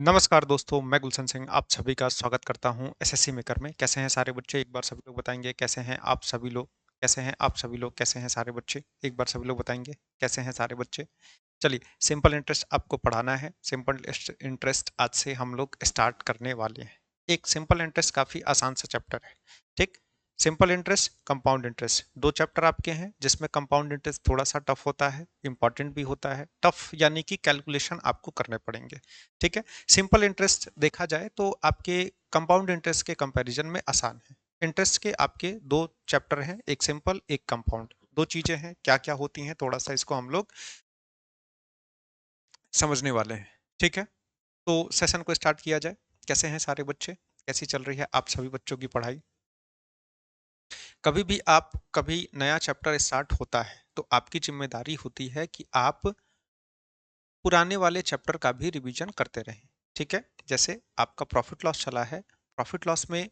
नमस्कार दोस्तों, मैं गुलशन सिंह आप सभी का स्वागत करता हूं एसएससी मेकर में। कैसे हैं सारे बच्चे? एक बार सभी लोग बताएंगे कैसे हैं आप सभी लोग? कैसे हैं आप सभी लोग? कैसे हैं सारे बच्चे? एक बार सभी लोग बताएंगे कैसे हैं सारे बच्चे? चलिए, सिंपल इंटरेस्ट आपको पढ़ाना है। सिंपल इंटरेस्ट आज से हम लोग स्टार्ट करने वाले हैं। एक सिंपल इंटरेस्ट काफ़ी आसान सा चैप्टर है, ठीक। सिंपल इंटरेस्ट, कंपाउंड इंटरेस्ट, दो चैप्टर आपके हैं जिसमें कंपाउंड इंटरेस्ट थोड़ा सा टफ होता है, इंपॉर्टेंट भी होता है। टफ यानी कि कैलकुलेशन आपको करने पड़ेंगे, ठीक है। सिंपल इंटरेस्ट देखा जाए तो आपके कंपाउंड इंटरेस्ट के कंपैरिजन में आसान है। इंटरेस्ट के आपके दो चैप्टर हैं, एक सिंपल एक कंपाउंड। दो चीजें हैं, क्या क्या होती हैं थोड़ा सा इसको हम लोग समझने वाले हैं, ठीक है। तो सेशन को स्टार्ट किया जाए। कैसे हैं सारे बच्चे? कैसी चल रही है आप सभी बच्चों की पढ़ाई? कभी भी आप कभी नया चैप्टर स्टार्ट होता है तो आपकी जिम्मेदारी होती है कि आप पुराने वाले चैप्टर का भी रिवीजन करते रहें, ठीक है। जैसे आपका प्रॉफिट लॉस चला है, प्रॉफिट लॉस में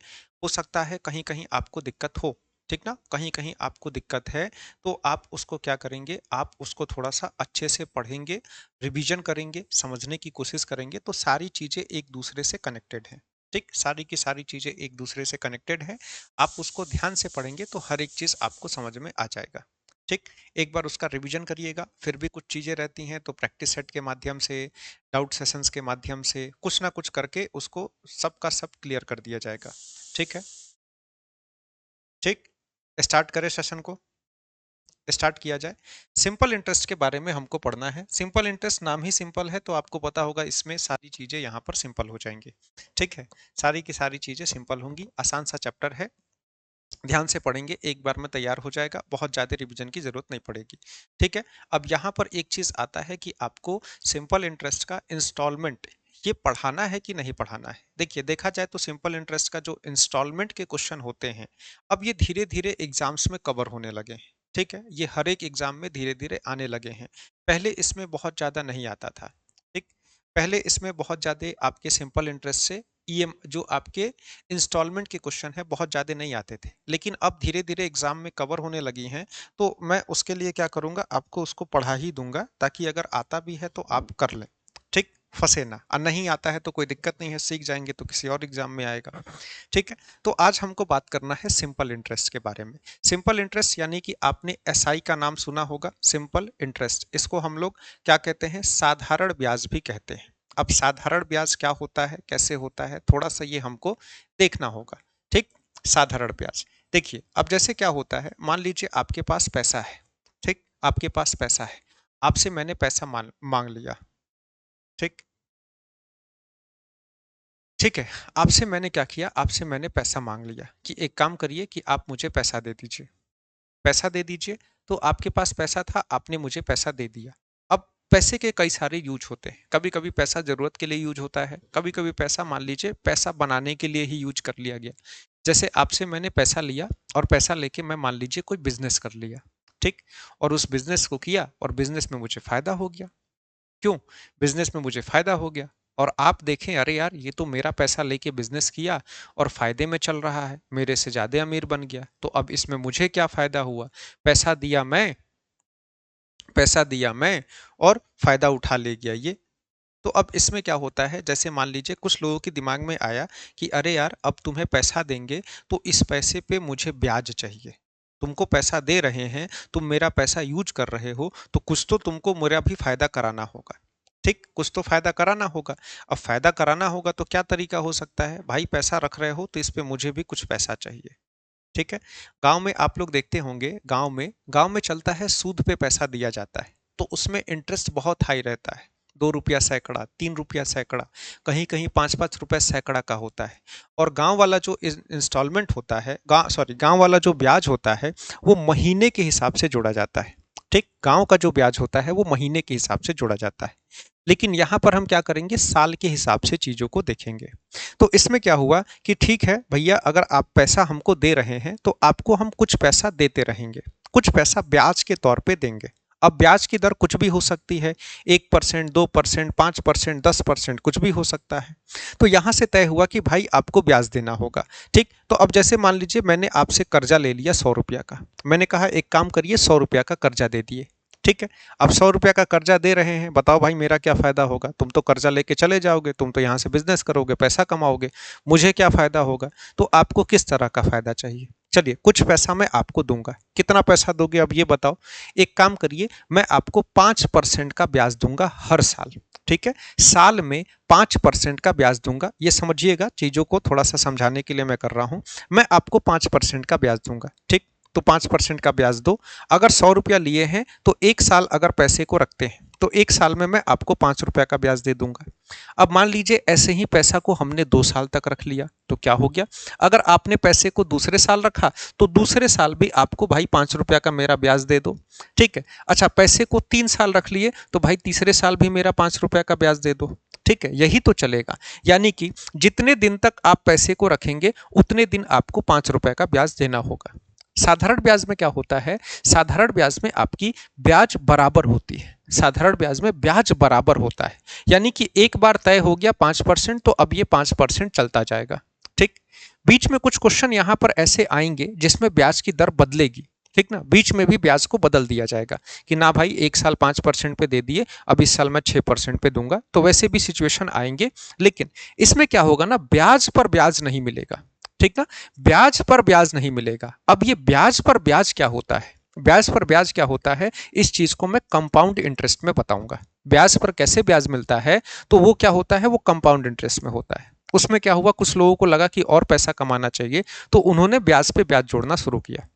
हो सकता है कहीं कहीं आपको दिक्कत हो, ठीक ना, कहीं कहीं आपको दिक्कत है। तो आप उसको क्या करेंगे, आप उसको थोड़ा सा अच्छे से पढ़ेंगे, रिवीजन करेंगे, समझने की कोशिश करेंगे, तो सारी चीजें एक दूसरे से कनेक्टेड हैं, ठीक। सारी की सारी चीजें एक दूसरे से कनेक्टेड हैं। आप उसको ध्यान से पढ़ेंगे तो हर एक चीज आपको समझ में आ जाएगा, ठीक। एक बार उसका रिवीजन करिएगा, फिर भी कुछ चीज़ें रहती हैं तो प्रैक्टिस सेट के माध्यम से, डाउट सेशंस के माध्यम से कुछ ना कुछ करके उसको सब का सब क्लियर कर दिया जाएगा, ठीक है। ठीक, स्टार्ट करें सेशन को, स्टार्ट किया जाए। सिंपल इंटरेस्ट के बारे में हमको पढ़ना है। सिंपल इंटरेस्ट नाम ही सिंपल है तो आपको पता होगा इसमें सारी चीज़ें यहाँ पर सिंपल हो जाएंगी, ठीक है। सारी की सारी चीज़ें सिंपल होंगी, आसान सा चैप्टर है, ध्यान से पढ़ेंगे एक बार में तैयार हो जाएगा, बहुत ज़्यादा रिवीजन की ज़रूरत नहीं पड़ेगी, ठीक है। अब यहाँ पर एक चीज़ आता है कि आपको सिंपल इंटरेस्ट का इंस्टॉलमेंट ये पढ़ाना है कि नहीं पढ़ाना है। देखिए, देखा जाए तो सिंपल इंटरेस्ट का जो इंस्टॉलमेंट के क्वेश्चन होते हैं, अब ये धीरे धीरे एग्जाम्स में कवर होने लगे हैं, ठीक है। ये हर एक एग्जाम में धीरे धीरे आने लगे हैं। पहले इसमें बहुत ज़्यादा नहीं आता था, ठीक। पहले इसमें बहुत ज़्यादा आपके सिंपल इंटरेस्ट से ईएम जो आपके इंस्टॉलमेंट के क्वेश्चन है बहुत ज़्यादा नहीं आते थे, लेकिन अब धीरे धीरे एग्जाम में कवर होने लगी हैं। तो मैं उसके लिए क्या करूंगा, आपको उसको पढ़ा ही दूंगा ताकि अगर आता भी है तो आप कर लें, ठीक। फंसे ना, और नहीं आता है तो कोई दिक्कत नहीं है, सीख जाएंगे तो किसी और एग्जाम में आएगा, ठीक है। तो आज हमको बात करना है सिंपल इंटरेस्ट के बारे में। सिंपल इंटरेस्ट यानी कि आपने एसआई का नाम सुना होगा, सिंपल इंटरेस्ट, इसको हम लोग क्या कहते हैं, साधारण ब्याज भी कहते हैं। अब साधारण ब्याज क्या होता है, कैसे होता है, थोड़ा सा ये हमको देखना होगा, ठीक। साधारण ब्याज, देखिए अब जैसे क्या होता है, मान लीजिए आपके पास पैसा है, ठीक। आपके पास पैसा है, आपसे मैंने पैसा मांग मांग लिया, ठीक। ठीक है, आपसे मैंने क्या किया, आपसे मैंने पैसा मांग लिया कि एक काम करिए कि आप मुझे पैसा दे दीजिए, पैसा दे दीजिए। तो आपके पास पैसा था, आपने मुझे पैसा दे दिया। अब पैसे के कई सारे यूज होते हैं, कभी कभी पैसा जरूरत के लिए यूज होता है, कभी कभी पैसा मान लीजिए पैसा बनाने के लिए ही यूज कर लिया गया। जैसे आपसे मैंने पैसा लिया और पैसा लेके मैं मान लीजिए कोई बिजनेस कर लिया, ठीक। और उस बिजनेस को किया और बिजनेस में मुझे फायदा हो गया। क्यों? बिजनेस में मुझे फायदा हो गया और आप देखें, अरे यार ये तो मेरा पैसा लेके बिजनेस किया और फायदे में चल रहा है, मेरे से ज्यादा अमीर बन गया, तो अब इसमें मुझे क्या फायदा हुआ? पैसा दिया मैं, पैसा दिया मैं और फायदा उठा ले गया ये। तो अब इसमें क्या होता है, जैसे मान लीजिए कुछ लोगों के दिमाग में आया कि अरे यार अब तुम्हें पैसा देंगे तो इस पैसे पे मुझे ब्याज चाहिए। तुमको पैसा दे रहे हैं, तुम मेरा पैसा यूज कर रहे हो, तो कुछ तो तुमको मेरा भी फायदा कराना होगा, ठीक। कुछ तो फायदा कराना होगा। अब फायदा कराना होगा तो क्या तरीका हो सकता है, भाई पैसा रख रहे हो तो इस पे मुझे भी कुछ पैसा चाहिए, ठीक है। गांव में आप लोग देखते होंगे, गांव में चलता है सूद पे पैसा दिया जाता है, तो उसमें इंटरेस्ट बहुत हाई रहता है। 2 रुपया सैकड़ा, 3 रुपया सैकड़ा, कहीं कहीं 5-5 रुपया सैकड़ा का होता है। और गांव वाला जो इंस्टॉलमेंट होता है, गांव वाला जो ब्याज होता है वो महीने के हिसाब से जोड़ा जाता है, ठीक। गांव का जो ब्याज होता है वो महीने के हिसाब से जोड़ा जाता है। लेकिन यहाँ पर हम क्या करेंगे, साल के हिसाब से चीजों को देखेंगे। तो इसमें क्या हुआ कि ठीक है भैया, अगर आप पैसा हमको दे रहे हैं तो आपको हम कुछ पैसा देते रहेंगे, कुछ पैसा ब्याज के तौर पे देंगे। अब ब्याज की दर कुछ भी हो सकती है, 1%, 2%, 5%, 10%, कुछ भी हो सकता है। तो यहाँ से तय हुआ कि भाई आपको ब्याज देना होगा, ठीक। तो अब जैसे मान लीजिए मैंने आपसे कर्जा ले लिया 100 रुपया का, मैंने कहा एक काम करिए 100 रुपया का कर्जा दे दिए, ठीक है। अब 100 रुपया का कर्जा दे रहे हैं, बताओ भाई मेरा क्या फायदा होगा? तुम तो कर्जा लेके चले जाओगे, तुम तो यहाँ से बिजनेस करोगे, पैसा कमाओगे, मुझे क्या फायदा होगा? तो आपको किस तरह का फायदा चाहिए? चलिए कुछ पैसा मैं आपको दूंगा। कितना पैसा दोगे अब ये बताओ? एक काम करिए, मैं आपको 5% का ब्याज दूंगा हर साल। ठीक है, साल में 5% का ब्याज दूंगा। ये समझिएगा, चीजों को थोड़ा सा समझाने के लिए मैं कर रहा हूं। मैं आपको 5% का ब्याज दूंगा। ठीक, तो 5% का ब्याज दो। अगर 100 रुपया लिए हैं तो एक साल अगर पैसे को रखते हैं तो एक साल में मैं आपको 5 रुपया का ब्याज दे दूंगा। अब मान लीजिए ऐसे ही पैसा को हमने 2 साल तक रख लिया तो क्या हो गया? अगर आपने पैसे को दूसरे साल रखा तो दूसरे साल भी आपको भाई 5 रुपया का मेरा ब्याज दे दो। ठीक है। अच्छा, पैसे को 3 साल रख लिए तो भाई तीसरे साल भी मेरा 5 रुपया का ब्याज दे दो। ठीक है, यही तो चलेगा। यानी कि जितने दिन तक आप पैसे को रखेंगे उतने दिन आपको 5 रुपए का ब्याज देना होगा। साधारण ब्याज में क्या होता है? साधारण ब्याज में आपकी ब्याज बराबर होती है। साधारण ब्याज में ब्याज बराबर होता है, यानी कि एक बार तय हो गया 5%, तो अब ये 5% चलता जाएगा। ठीक, बीच में कुछ क्वेश्चन यहां पर ऐसे आएंगे जिसमें ब्याज की दर बदलेगी। ठीक ना, बीच में भी ब्याज को बदल दिया जाएगा कि ना भाई एक साल 5% पे दे दिए, अब इस साल मैं 6% पे दूंगा, तो वैसे भी सिचुएशन आएंगे। लेकिन इसमें क्या होगा ना, ब्याज पर ब्याज नहीं मिलेगा। ठीक ना, ब्याज पर ब्याज नहीं मिलेगा। अब ये ब्याज पर ब्याज क्या होता है? ब्याज पर ब्याज क्या होता है, इस चीज को मैं कंपाउंड इंटरेस्ट में बताऊंगा। ब्याज पर कैसे ब्याज मिलता है, तो वो क्या होता है, वो कंपाउंड इंटरेस्ट में होता है। उसमें क्या हुआ, कुछ लोगों को लगा कि और पैसा कमाना चाहिए तो उन्होंने ब्याज पे ब्याज जोड़ना शुरू किया।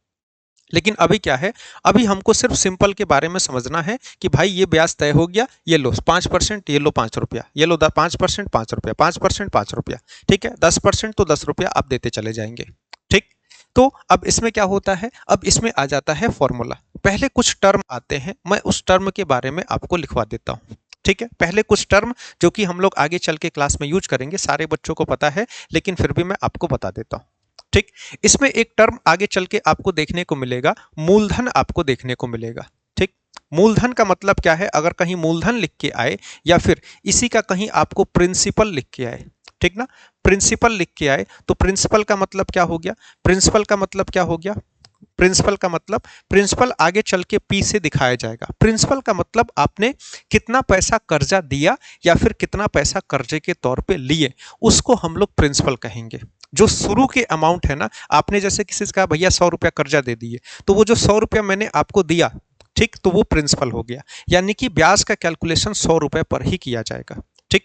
लेकिन अभी क्या है, अभी हमको सिर्फ सिंपल के बारे में समझना है कि भाई ये ब्याज तय हो गया, ये लो 5%, ये लो 5 रुपया, ये लो 5%, 5 रुपया, 5%, 5 रुपया। ठीक है, 10% तो 10 रुपया आप देते चले जाएंगे। ठीक, तो अब इसमें क्या होता है, अब इसमें आ जाता है फॉर्मूला। पहले कुछ टर्म आते हैं, मैं उस टर्म के बारे में आपको लिखवा देता हूं। ठीक है, पहले कुछ टर्म जो कि हम लोग आगे चल के क्लास में यूज करेंगे, सारे बच्चों को पता है लेकिन फिर भी मैं आपको बता देता हूं। ठीक, इसमें एक टर्म आगे चल के आपको देखने को मिलेगा, मूलधन आपको देखने को मिलेगा। ठीक, मूलधन का मतलब क्या है, अगर कहीं मूलधन लिख के आए या फिर इसी का कहीं आपको प्रिंसिपल लिख के आए, ठीक ना, प्रिंसिपल लिख के आए तो प्रिंसिपल का मतलब क्या हो गया? प्रिंसिपल का मतलब क्या हो गया? प्रिंसिपल का मतलब, प्रिंसिपल आगे चल के पी से दिखाया जाएगा। प्रिंसिपल का मतलब आपने कितना पैसा कर्जा दिया या फिर कितना पैसा कर्जे के तौर पे लिए, उसको हम लोग प्रिंसिपल कहेंगे। जो शुरू के अमाउंट है ना, आपने जैसे किसी से कहा भैया 100 रुपया कर्जा दे दिए, तो वो जो 100 रुपया मैंने आपको दिया, ठीक, तो वो प्रिंसिपल हो गया। यानी कि ब्याज का कैलकुलेशन 100 रुपए पर ही किया जाएगा। ठीक,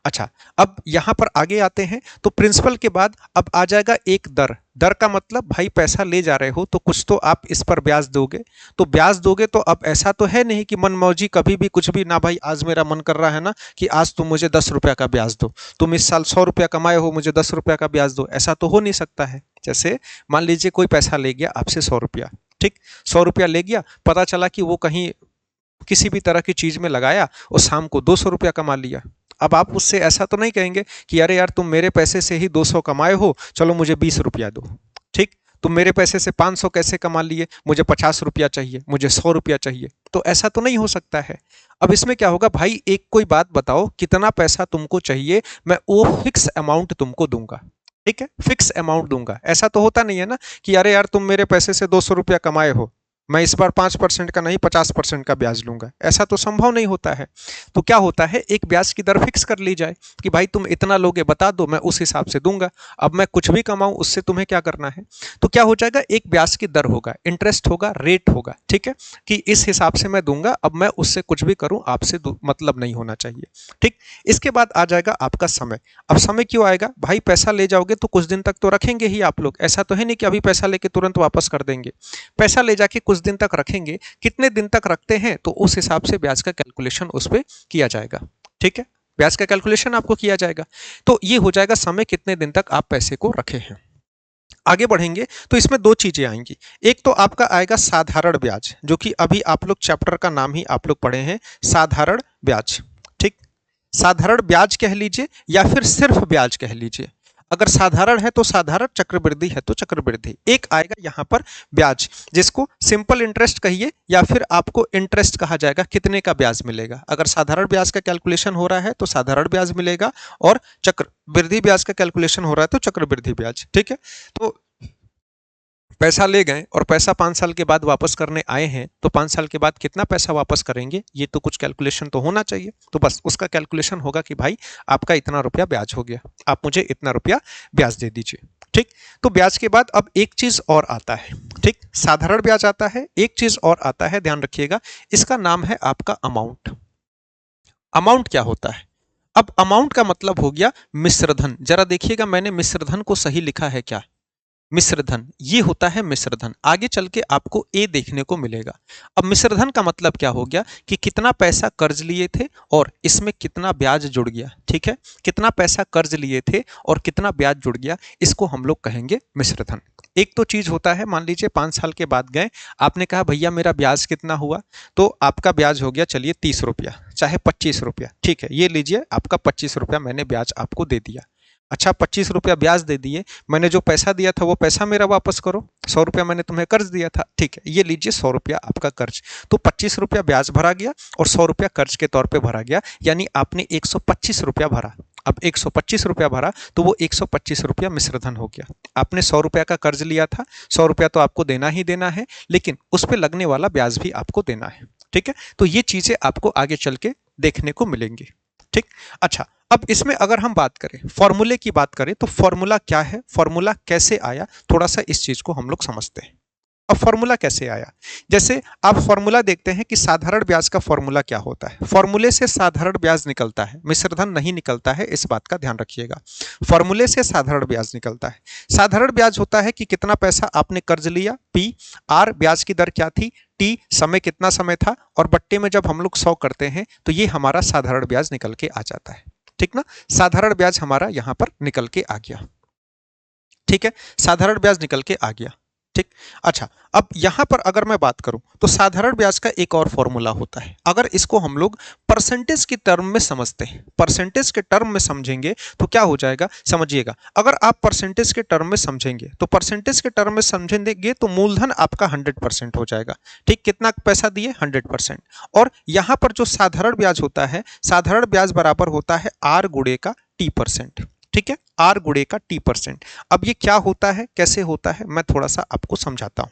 अच्छा, अब यहां पर आगे आते हैं तो प्रिंसिपल के बाद अब आ जाएगा एक दर। दर का मतलब भाई पैसा ले जा रहे हो तो कुछ तो आप इस पर ब्याज दोगे। तो ब्याज दोगे तो अब ऐसा तो है नहीं कि मनमौजी कभी भी कुछ भी, ना भाई आज मेरा मन कर रहा है ना कि आज तुम मुझे 10 रुपया का ब्याज दो, तुम इस साल 100 रुपया कमाए हो, मुझे 10 रुपया का ब्याज दो, ऐसा तो हो नहीं सकता है। जैसे मान लीजिए कोई पैसा ले गया आपसे 100 रुपया, ठीक, 100 रुपया ले गया, पता चला कि वो कहीं किसी भी तरह की चीज में लगाया और शाम को 200 रुपया कमा लिया। अब आप उससे ऐसा तो नहीं कहेंगे कि अरे यार तुम मेरे पैसे से ही 200 कमाए हो, चलो मुझे 20 रुपया दो। ठीक, तुम मेरे पैसे से 500 कैसे कमा लिए, मुझे 50 रुपया चाहिए, मुझे 100 रुपया चाहिए, तो ऐसा तो नहीं हो सकता है। अब इसमें क्या होगा, भाई एक कोई बात बताओ, कितना पैसा तुमको चाहिए, मैं वो फिक्स अमाउंट तुमको दूंगा। ठीक है, फिक्स अमाउंट दूंगा। ऐसा तो होता नहीं है ना कि अरे यार तुम मेरे पैसे से 200 रुपया कमाए हो, मैं इस बार 5% का नहीं 50% का ब्याज लूंगा, ऐसा तो संभव नहीं होता है। तो क्या होता है, एक ब्याज की दर फिक्स कर ली जाए कि भाई तुम इतना लोगे बता दो, मैं उस हिसाब से दूंगा। अब मैं कुछ भी कमाऊं उससे तुम्हें क्या करना है, तो क्या हो जाएगा, एक ब्याज की दर होगा, इंटरेस्ट होगा, रेट होगा। ठीक है, कि इस हिसाब से मैं दूंगा, अब मैं उससे कुछ भी करूं आपसे मतलब नहीं होना चाहिए। ठीक, इसके बाद आ जाएगा आपका समय। अब समय क्यों आएगा, भाई पैसा ले जाओगे तो कुछ दिन तक तो रखेंगे ही आप लोग, ऐसा तो है नहीं कि अभी पैसा लेके तुरंत वापस कर देंगे। पैसा ले जाके कुछ दिन तक रखेंगे, कितने दिन तक रखते हैं तो उस हिसाब से ब्याज का कैलकुलेशन उस पर किया जाएगा। ठीक है, ब्याज का कैलकुलेशन आपको किया जाएगा। तो ये हो जाएगा समय, कितने दिन तक आप पैसे को रखे हैं। आगे बढ़ेंगे तो इसमें दो चीजें आएंगी। एक तो आपका आएगा साधारण ब्याज, जो कि अभी आप लोग चैप्टर का नाम ही आप लोग पढ़े हैं, साधारण ब्याज। ठीक, साधारण ब्याज कह लीजिए या फिर सिर्फ ब्याज कह लीजिए। अगर साधारण है तो साधारण, चक्रवृद्धि है तो चक्रवृद्धि। एक आएगा यहां पर ब्याज, जिसको सिंपल इंटरेस्ट कहिए या फिर आपको इंटरेस्ट कहा जाएगा, कितने का ब्याज मिलेगा। अगर साधारण ब्याज का कैलकुलेशन हो रहा है तो साधारण ब्याज मिलेगा, और चक्रवृद्धि ब्याज का कैलकुलेशन हो रहा है तो चक्रवृद्धि ब्याज। ठीक है, तो पैसा ले गए और पैसा 5 साल के बाद वापस करने आए हैं, तो 5 साल के बाद कितना पैसा वापस करेंगे, ये तो कुछ कैलकुलेशन तो होना चाहिए। तो बस उसका कैलकुलेशन होगा कि भाई आपका इतना रुपया ब्याज हो गया, आप मुझे इतना रुपया ब्याज दे दीजिए। ठीक, तो ब्याज के बाद अब एक चीज और आता है। ठीक, साधारण ब्याज आता है, एक चीज और आता है, ध्यान रखिएगा, इसका नाम है आपका अमाउंट। अमाउंट क्या होता है? अब अमाउंट का मतलब हो गया मिश्रधन। जरा देखिएगा मैंने मिश्रधन को सही लिखा है क्या? मिश्रधन, ये होता है मिश्रधन। आगे चल के आपको ए देखने को मिलेगा। अब मिश्रधन का मतलब क्या हो गया कि कितना पैसा कर्ज लिए थे और इसमें कितना ब्याज जुड़ गया। ठीक है, कितना पैसा कर्ज लिए थे और कितना ब्याज जुड़ गया, इसको हम लोग कहेंगे मिश्रधन। एक तो चीज होता है, मान लीजिए 5 साल के बाद गए, आपने कहा भैया मेरा ब्याज कितना हुआ, तो आपका ब्याज हो गया चलिए 30 रुपया, चाहे 25 रुपया, ठीक है, ये लीजिए आपका 25 रुपया मैंने ब्याज आपको दे दिया। अच्छा, 25 रुपया ब्याज दे दिए, मैंने जो पैसा दिया था वो पैसा मेरा वापस करो, 100 रुपया मैंने तुम्हें कर्ज दिया था, ठीक है, ये लीजिए 100 रुपया आपका कर्ज। तो 25 रुपया ब्याज भरा गया और 100 रुपया कर्ज के तौर पे भरा गया, यानी आपने 125 रुपया भरा। अब 125 रुपया भरा तो वो 125 रुपया मिश्रधन हो गया। आपने 100 रुपया का कर्ज लिया था, 100 रुपया तो आपको देना ही देना है, लेकिन उस पर लगने वाला ब्याज भी आपको देना है। ठीक है, तो ये चीजें आपको आगे चल के देखने को मिलेंगी। ठीक, अच्छा, अब इसमें अगर हम बात करें फॉर्मूले की बात करें, तो फॉर्मूला क्या है, फॉर्मूला कैसे आया, थोड़ा सा इस चीज को हम लोग समझते हैं। अब फॉर्मूला कैसे आया, जैसे आप फॉर्मूला देखते हैं कि साधारण ब्याज का फॉर्मूला क्या होता है। फॉर्मूले से साधारण ब्याज निकलता है, मिश्रधन नहीं निकलता है, इस बात का ध्यान रखिएगा। फॉर्मूले से साधारण ब्याज निकलता है। साधारण ब्याज होता है कि कितना पैसा आपने कर्ज लिया, पी, आर ब्याज की दर क्या थी, टी समय कितना समय था, और बट्टे में जब हम लोग 100 करते हैं तो ये हमारा साधारण ब्याज निकल के आ जाता है। ठीक ना, साधारण ब्याज हमारा यहां पर निकल के आ गया। ठीक है, साधारण ब्याज निकल के आ गया। ठीक, अच्छा, अब यहां पर अगर मैं बात करूं तो साधारण ब्याज का एक और फॉर्मूला होता है। अगर इसको हम लोग परसेंटेज की टर्म में समझते हैं, परसेंटेज के टर्म में समझेंगे तो क्या हो जाएगा, समझिएगा, अगर आप परसेंटेज के टर्म में समझेंगे तो परसेंटेज के टर्म में समझेंगे तो मूलधन आपका 100% हो जाएगा। ठीक, कितना पैसा दिए, 100%। और यहां पर जो साधारण ब्याज होता है, साधारण ब्याज बराबर होता है आर गुणे का टी%। ठीक है, आर गुणे का टी%। अब ये क्या होता है, कैसे होता है, मैं थोड़ा सा आपको समझाता हूं।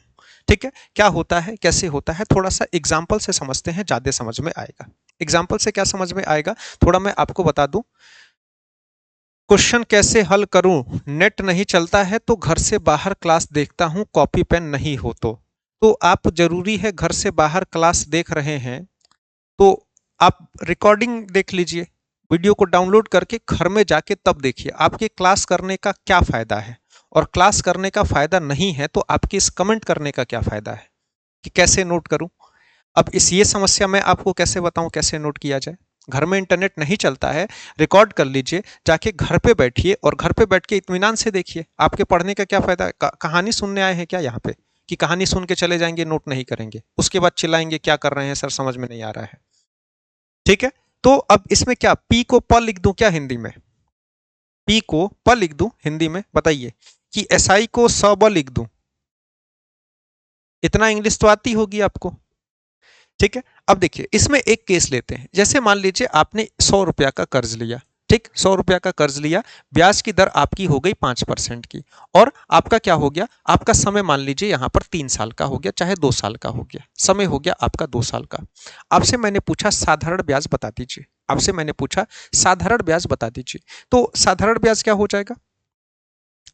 ठीक है, क्या होता है, कैसे होता है, थोड़ा सा एग्जाम्पल से समझते हैं, ज्यादा समझ में आएगा। एग्जाम्पल से क्या समझ में आएगा, थोड़ा मैं आपको बता दूं। क्वेश्चन कैसे हल करूं, नेट नहीं चलता है तो घर से बाहर क्लास देखता हूं, कॉपी पेन नहीं हो तो आप जरूरी है घर से बाहर क्लास देख रहे हैं तो आप रिकॉर्डिंग देख लीजिए, वीडियो को डाउनलोड करके घर में जाके तब देखिए, आपके क्लास करने का क्या फायदा है। और क्लास करने का फायदा नहीं है तो आपके इस कमेंट करने का क्या फायदा है कि कैसे नोट करूं। अब इस ये समस्या मैं आपको कैसे बताऊं, कैसे नोट किया जाए। घर में इंटरनेट नहीं चलता है, रिकॉर्ड कर लीजिए, जाके घर पे बैठिए और घर पे बैठ के इत्मीनान से देखिए। आपके पढ़ने का क्या फायदा है, कहानी सुनने आए हैं क्या यहाँ पे, कि कहानी सुन के चले जाएंगे, नोट नहीं करेंगे, उसके बाद चिल्लाएंगे क्या कर रहे हैं सर, समझ में नहीं आ रहा है। ठीक है, तो अब इसमें क्या पी को प लिख दूं क्या हिंदी में, पी को प लिख दूं हिंदी में, बताइए, कि एसआई को स ब लिख दूं, इतना इंग्लिश तो आती होगी आपको। ठीक है, अब देखिए इसमें एक केस लेते हैं, जैसे मान लीजिए आपने 100 रुपया का कर्ज लिया। ठीक, 100 रुपया का कर्ज लिया, ब्याज की दर आपकी हो गई 5% की, और आपका क्या हो गया, आपका समय मान लीजिए यहां पर 3 साल का हो गया, चाहे 2 साल का हो गया, समय हो गया आपका 2 साल का। आपसे मैंने पूछा साधारण ब्याज बता दीजिए, आपसे मैंने पूछा साधारण ब्याज बता दीजिए, तो साधारण ब्याज क्या हो जाएगा,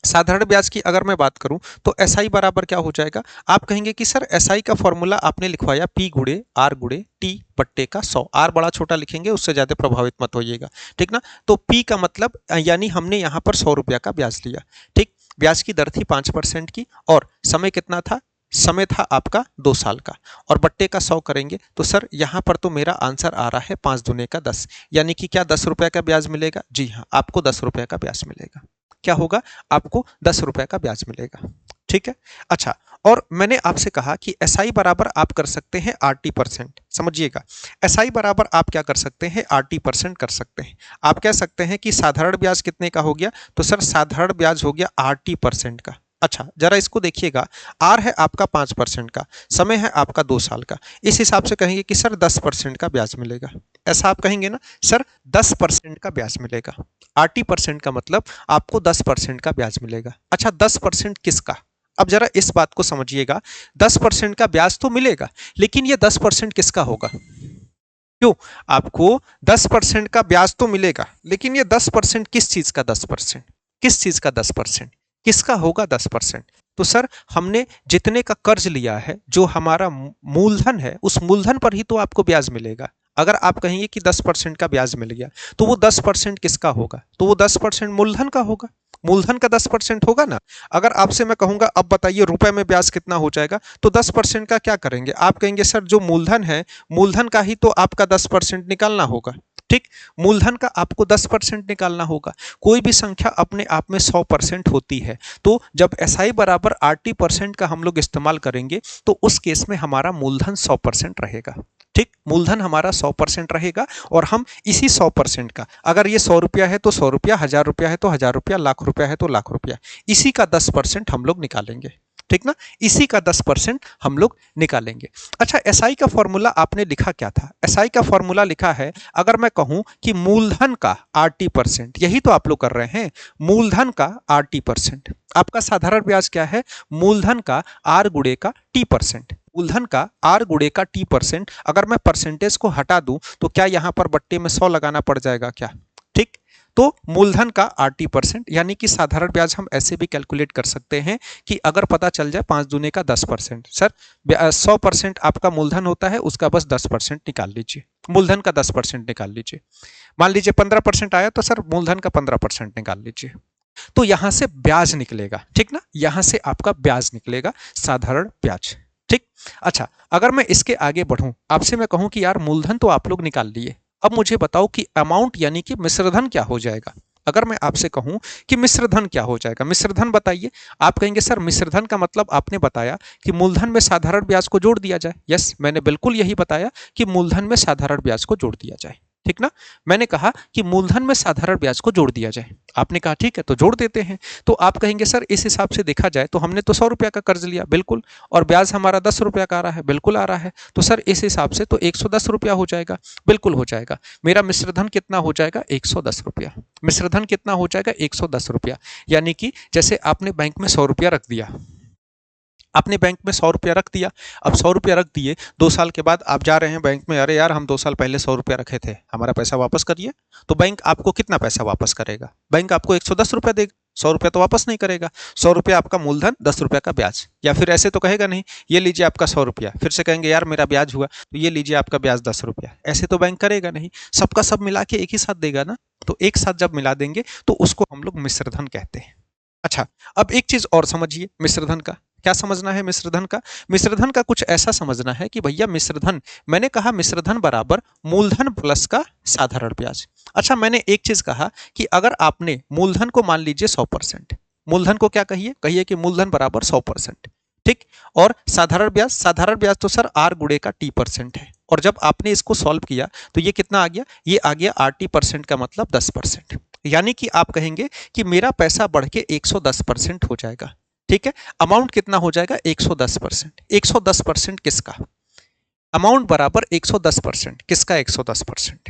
साधारण ब्याज की अगर मैं बात करूं तो एसआई बराबर क्या हो जाएगा, आप कहेंगे कि सर एसआई का फॉर्मूला आपने लिखवाया पी गुणे आर गुणे टी बट्टे का 100, आर बड़ा छोटा लिखेंगे, उससे ज्यादा प्रभावित मत होइएगा। ठीक ना, तो पी का मतलब यानी हमने यहां पर 100 रुपया का ब्याज लिया। ठीक, ब्याज की दर थी 5% की, और समय कितना था, समय था आपका 2 साल का, और बट्टे का 100 करेंगे तो सर यहां पर तो मेरा आंसर आ रहा है 5 दूने का 10, यानी कि क्या 10 रुपया का ब्याज मिलेगा, जी हाँ, आपको 10 रुपया का ब्याज मिलेगा। क्या होगा, आपको 10 रुपए का ब्याज मिलेगा। ठीक है, अच्छा, और मैंने आपसे कहा कि एसआई बराबर आप कर सकते हैं RT%, समझिएगा, एसआई बराबर आप क्या कर सकते हैं, RT% कर सकते हैं। आप कह सकते हैं कि साधारण ब्याज कितने का हो गया, तो सर साधारण ब्याज हो गया RT% का। अच्छा, जरा इसको देखिएगा, आर है आपका 5% का, समय है आपका 2 साल का, इस हिसाब से कहेंगे कि सर 10% का ब्याज मिलेगा, ऐसा आप कहेंगे ना, सर 10% का ब्याज मिलेगा। RT% का मतलब आपको 10% का ब्याज मिलेगा। अच्छा, 10% किसका, अब जरा इस बात को समझिएगा, 10% का ब्याज तो मिलेगा, लेकिन ये 10% किसका होगा? क्यों? आपको 10% का ब्याज तो मिलेगा, लेकिन ये 10% किस चीज का 10%? किस चीज का 10%? किसका होगा 10%? तो सर हमने जितने का कर्ज लिया है, जो हमारा मूलधन है, उस मूलधन पर ही तो आपको ब्याज मिलेगा। अगर आप कहेंगे कि 10% का ब्याज मिल गया, तो वो 10% किसका होगा? तो वो 10% मूलधन का होगा। मूलधन का 10% होगा ना। अगर आपसे मैं कहूंगा अब बताइए रुपए में ब्याज कितना हो जाएगा, तो 10% का क्या करेंगे? आप कहेंगे सर जो मूलधन है, मूलधन का ही तो आपका 10% निकालना होगा। ठीक, मूलधन का आपको 10% निकालना होगा। कोई भी संख्या अपने आप में 100% होती है, तो जब SI बराबर RT% का हम लोग इस्तेमाल करेंगे, तो उस केस में हमारा मूलधन 100% रहेगा। ठीक, मूलधन हमारा 100% रहेगा, और हम इसी 100% का, अगर ये 100 रुपया है तो 100 रुपया, 1000 रुपया है तो 1000 रुपया, लाख रुपया है तो लाख रुपया, इसी का 10% हम लोग निकालेंगे। ठीक ना, इसी का 10% हम लोग निकालेंगे। अच्छा, एसआई का फॉर्मूला आपने लिखा क्या था? एसआई का फॉर्मूला लिखा है, अगर मैं कहूं कि मूलधन का RT%, यही तो आप लोग कर रहे हैं, मूलधन का RT%। आपका साधारण ब्याज क्या है? मूलधन का R गुणे का T%। मूलधन का R गुणे का T%। अगर मैं परसेंटेज को हटा दूं, तो क्या यहां पर बट्टे में 100 लगाना पड़ जाएगा क्या? ठीक, तो मूलधन का RT%, यानी कि साधारण ब्याज हम ऐसे भी कैलकुलेट कर सकते हैं कि अगर पता चल जाए 5 दूने का 10%, सर 100% आपका मूलधन होता है, उसका बस 10% निकाल लीजिए, मूलधन का 10% निकाल लीजिए। मान लीजिए 15% आया, तो सर मूलधन का 15% निकाल लीजिए, तो यहां से ब्याज निकलेगा। ठीक ना, यहां से आपका ब्याज निकलेगा, साधारण ब्याज। ठीक, अच्छा अगर मैं इसके आगे बढ़ूं, आपसे मैं कहूं कि यार मूलधन तो आप लोग निकाल लिए, अब मुझे बताओ कि अमाउंट यानी कि मिश्रधन क्या हो जाएगा? अगर मैं आपसे कहूं कि मिश्रधन क्या हो जाएगा, मिश्रधन बताइए। आप कहेंगे सर मिश्रधन का मतलब आपने बताया कि मूलधन में साधारण ब्याज को जोड़ दिया जाए। यस, मैंने बिल्कुल यही बताया कि मूलधन में साधारण ब्याज को जोड़ दिया जाए। ठीक ना, मैंने कहा कि मूलधन में साधारण ब्याज को जोड़ दिया जाए। आपने कहा ठीक है, तो जोड़ देते हैं। तो आप कहेंगे सर इस हिसाब से देखा जाए तो हमने तो 100 रुपया का कर्ज लिया, बिल्कुल, और ब्याज हमारा 10 रुपया का आ रहा है, बिल्कुल आ रहा है, तो सर इस हिसाब से तो 110 रुपया हो जाएगा, बिल्कुल हो जाएगा। मेरा मिश्रधन कितना हो जाएगा? 110 रुपया। मिश्रधन कितना हो जाएगा? 110 रुपया। यानी कि जैसे आपने बैंक में 100 रुपया रख दिया, आपने बैंक में 100 रुपया रख दिया, अब 100 रुपया रख दिए, 2 साल के बाद आप जा रहे हैं बैंक में, अरे यार हम 2 साल पहले 100 रुपया रखे थे, हमारा पैसा वापस करिए। तो बैंक आपको कितना पैसा वापस करेगा? बैंक आपको 110 रुपया देगा, 100 रुपया तो वापस नहीं करेगा। 100 रुपया आपका मूलधन, 10 रुपया का ब्याज। या फिर ऐसे तो कहेगा नहीं, ये लीजिए आपका 100 रुपया, फिर से कहेंगे यार मेरा ब्याज हुआ, तो ये लीजिए आपका ब्याज 10 रुपया। ऐसे तो बैंक करेगा नहीं, सबका सब मिला के एक ही साथ देगा ना। तो एक साथ जब मिला देंगे तो उसको हम लोग मिश्रधन कहते हैं। अच्छा, अब एक चीज और समझिए मिश्रधन का। क्या समझना है मिश्रधन का? मिश्रधन का कुछ ऐसा समझना है कि भैया मिश्रधन, मैंने कहा मिश्रधन बराबर मूलधन प्लस का साधारण ब्याज। अच्छा, मैंने एक चीज कहा कि अगर आपने मूलधन को मान लीजिए 100%, मूलधन को क्या कहिए? कहिए कि मूलधन बराबर 100%। ठीक, और साधारण ब्याज, साधारण ब्याज तो सर R गुणे का T% है, और जब आपने इसको सॉल्व किया तो ये कितना आ गया? ये आ गया RT% का मतलब 10%। यानी कि आप कहेंगे कि मेरा पैसा बढ़ के 110% हो जाएगा। ठीक है, अमाउंट कितना हो जाएगा? 110%। 110% किसका? अमाउंट बराबर 110%, किसका 110%?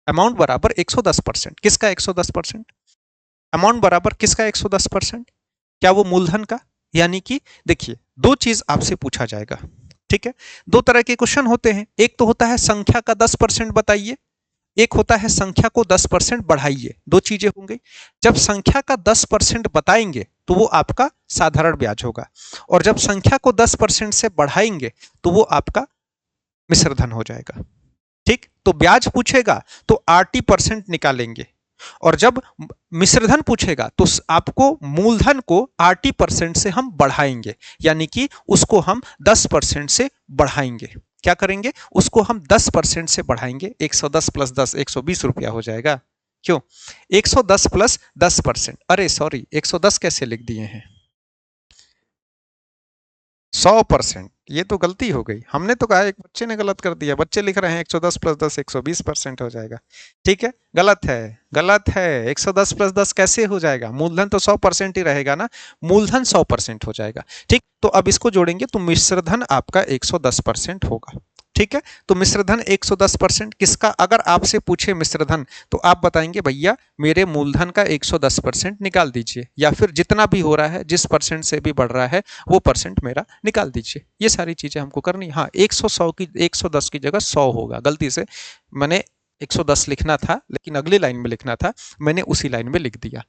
अमाउंट बराबर 110%, किसका 110%? अमाउंट बराबर किसका 110%? क्या वो मूलधन का? यानी कि देखिए, दो चीज आपसे पूछा जाएगा। ठीक है, दो तरह के क्वेश्चन होते हैं, एक तो होता है संख्या का 10% बताइए, एक होता है संख्या को 10% बढ़ाइए। दो चीजें होंगी। जब संख्या का 10% बताएंगे तो वो आपका साधारण ब्याज होगा, और जब संख्या को 10% से बढ़ाएंगे तो वो आपका मिश्रधन हो जाएगा। ठीक, तो ब्याज पूछेगा तो RT% निकालेंगे, और जब मिश्रधन पूछेगा तो आपको मूलधन को RT% से हम बढ़ाएंगे, यानी कि उसको हम 10% से बढ़ाएंगे। क्या करेंगे? उसको हम 10% से बढ़ाएंगे। 110 प्लस 10 120 रुपया हो जाएगा। क्यों? 110 प्लस 10%, अरे सॉरी 110 कैसे लिख दिए हैं? 100%, ये तो गलती हो गई। हमने तो कहा, एक बच्चे ने गलत कर दिया, बच्चे लिख रहे हैं 110 प्लस 10 120% हो जाएगा। ठीक है, गलत है, गलत है। 110 प्लस 10 कैसे हो जाएगा? मूलधन तो 100% ही रहेगा ना, मूलधन 100% हो जाएगा। ठीक, तो अब इसको जोड़ेंगे तो मिश्रधन आपका 110% होगा। ठीक है, तो मिश्र धन 110% किसका? अगर आपसे पूछे मिश्र धन तो आप बताएंगे भैया मेरे मूलधन का 110% निकाल दीजिए, या फिर जितना भी हो रहा है जिस परसेंट से भी बढ़ रहा है वो परसेंट मेरा निकाल दीजिए। ये सारी चीजें हमको करनी। हाँ, 110 की जगह 100 होगा, गलती से मैंने 110 लिखना था लेकिन अगली लाइन में लिखना था, मैंने उसी लाइन में लिख दिया।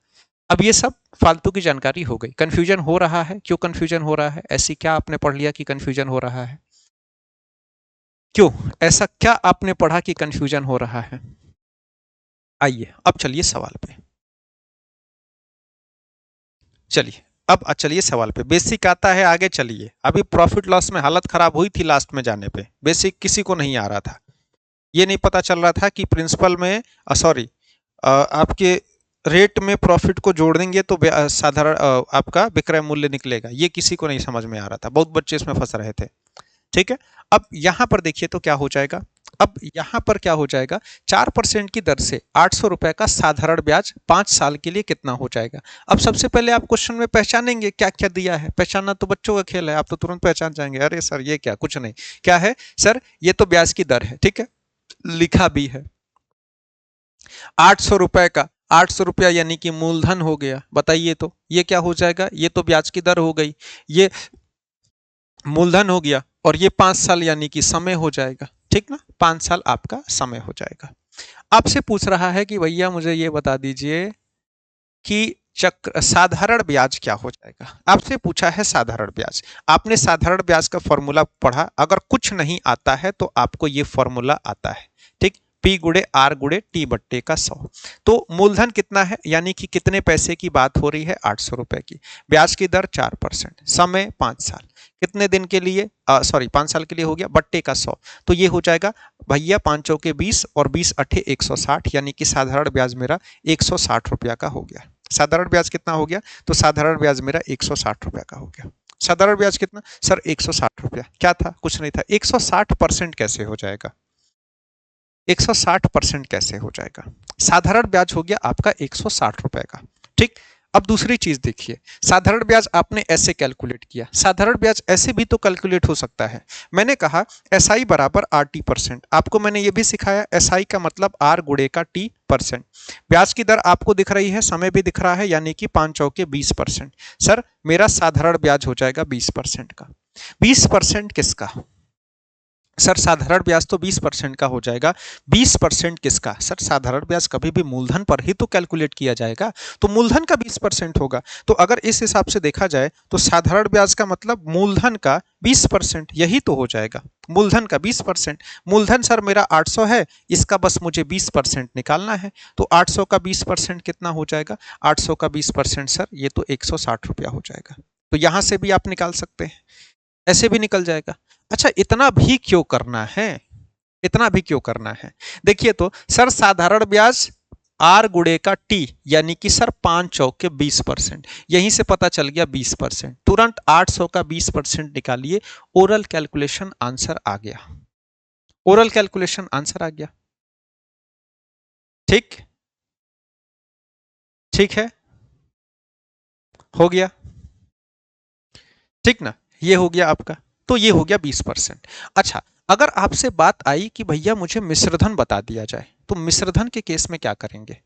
अब ये सब फालतू की जानकारी हो गई। कंफ्यूजन हो रहा है, क्यों कंफ्यूजन हो रहा है? ऐसी क्या आपने पढ़ लिया कि कंफ्यूजन हो रहा है? क्यों ऐसा क्या आपने पढ़ा कि कंफ्यूजन हो रहा है? आइए अब चलिए सवाल पे। चलिए अब चलिए सवाल पे। बेसिक आता है, आगे चलिए। अभी प्रॉफिट लॉस में हालत खराब हुई थी लास्ट में जाने पे, बेसिक किसी को नहीं आ रहा था। ये नहीं पता चल रहा था कि प्रिंसिपल में सॉरी आपके रेट में प्रॉफिट को जोड़ देंगे तो साधारण आपका विक्रय मूल्य निकलेगा। ये किसी को नहीं समझ में आ रहा था, बहुत बच्चे इसमें फंस रहे थे। ठीक है, अब यहां पर देखिए तो क्या हो जाएगा। अब यहां पर क्या हो जाएगा, 4% की दर से 800 रुपए का साधारण ब्याज 5 साल के लिए कितना हो जाएगा। अब सबसे पहले आप क्वेश्चन में पहचानेंगे क्या क्या दिया है। पहचानना तो बच्चों का खेल है, आप तो तुरंत पहचान जाएंगे, अरे सर ये क्या, कुछ नहीं। क्या है सर, ये तो ब्याज की दर है, ठीक है, लिखा भी है 800 रुपए का। 800 रुपया यानी कि मूलधन हो गया। बताइए तो ये क्या हो जाएगा, ये तो ब्याज की दर हो गई, ये मूलधन हो गया, और ये 5 साल यानी कि समय हो जाएगा। ठीक ना, 5 साल आपका समय हो जाएगा। आपसे पूछ रहा है कि भैया मुझे ये बता दीजिए कि चक्र साधारण ब्याज क्या हो जाएगा। आपसे पूछा है साधारण ब्याज, आपने साधारण ब्याज का फॉर्मूला पढ़ा, अगर कुछ नहीं आता है तो आपको ये फॉर्मूला आता है, ठीक, P गुड़े R गुड़े T बट्टे का 100। तो मूलधन कितना है, यानी कि कितने पैसे की बात हो रही है, 800 रुपए की, ब्याज की दर 4%, समय 5 साल, कितने दिन के लिए, सॉरी 5 साल के लिए हो गया, बट्टे का 100, तो ये हो जाएगा भैया 5 चौके 20 और 20 अठे 160, यानी कि साधारण ब्याज मेरा 160 रुपया का हो गया। साधारण ब्याज कितना हो गया, तो साधारण ब्याज मेरा 160 रुपया का हो गया। साधारण ब्याज कितना सर, 160 रुपया। क्या था, कुछ नहीं था। 160% कैसे हो जाएगा, 160% कैसे हो जाएगा? साधारण ब्याज हो गया आपका 160 रुपए का। ठीक, अब दूसरी चीज देखिए, साधारण ब्याज आपने ऐसे कैलकुलेट किया, साधारण ब्याज ऐसे भी तो कैलकुलेट हो सकता है। मैंने कहा SI बराबर RT%, आपको मैंने ये भी सिखाया SI का मतलब R गुड़े का T%। ब्याज की दर आपको दिख रही है, समय भी दिख रहा है, यानी कि 5 चौके 20%। सर मेरा साधारण ब्याज हो जाएगा 20% का। 20% किसका सर, साधारण ब्याज तो 20% का हो जाएगा। 20% किसका सर, साधारण ब्याज कभी भी मूलधन पर ही तो कैलकुलेट किया जाएगा, तो मूलधन का 20% होगा। तो अगर इस हिसाब से देखा जाए तो साधारण ब्याज का मतलब मूलधन का 20%, यही तो हो जाएगा, मूलधन का 20%। मूलधन सर मेरा 800 है, इसका बस मुझे 20% निकालना है, तो 800 का 20% कितना हो जाएगा, 800 का 20% सर ये तो 160 रुपया हो जाएगा। तो यहां से भी आप निकाल सकते हैं, ऐसे भी निकल जाएगा। अच्छा इतना भी क्यों करना है, इतना भी क्यों करना है? देखिए तो सर साधारण ब्याज R गुड़े का T, यानी कि सर 5 चौके 20%, यहीं से पता चल गया 20%। तुरंत 800 का 20% निकालिए, ओरल कैलकुलेशन आंसर आ गया, ओरल कैलकुलेशन आंसर आ गया। ठीक, ठीक है, हो गया, ठीक ना, ये हो गया आपका, तो ये हो गया 20%। अच्छा अगर आपसे बात आई कि भैया मुझे मिश्रधन बता दिया जाए, तो मिश्रधन के केस में क्या करेंगे,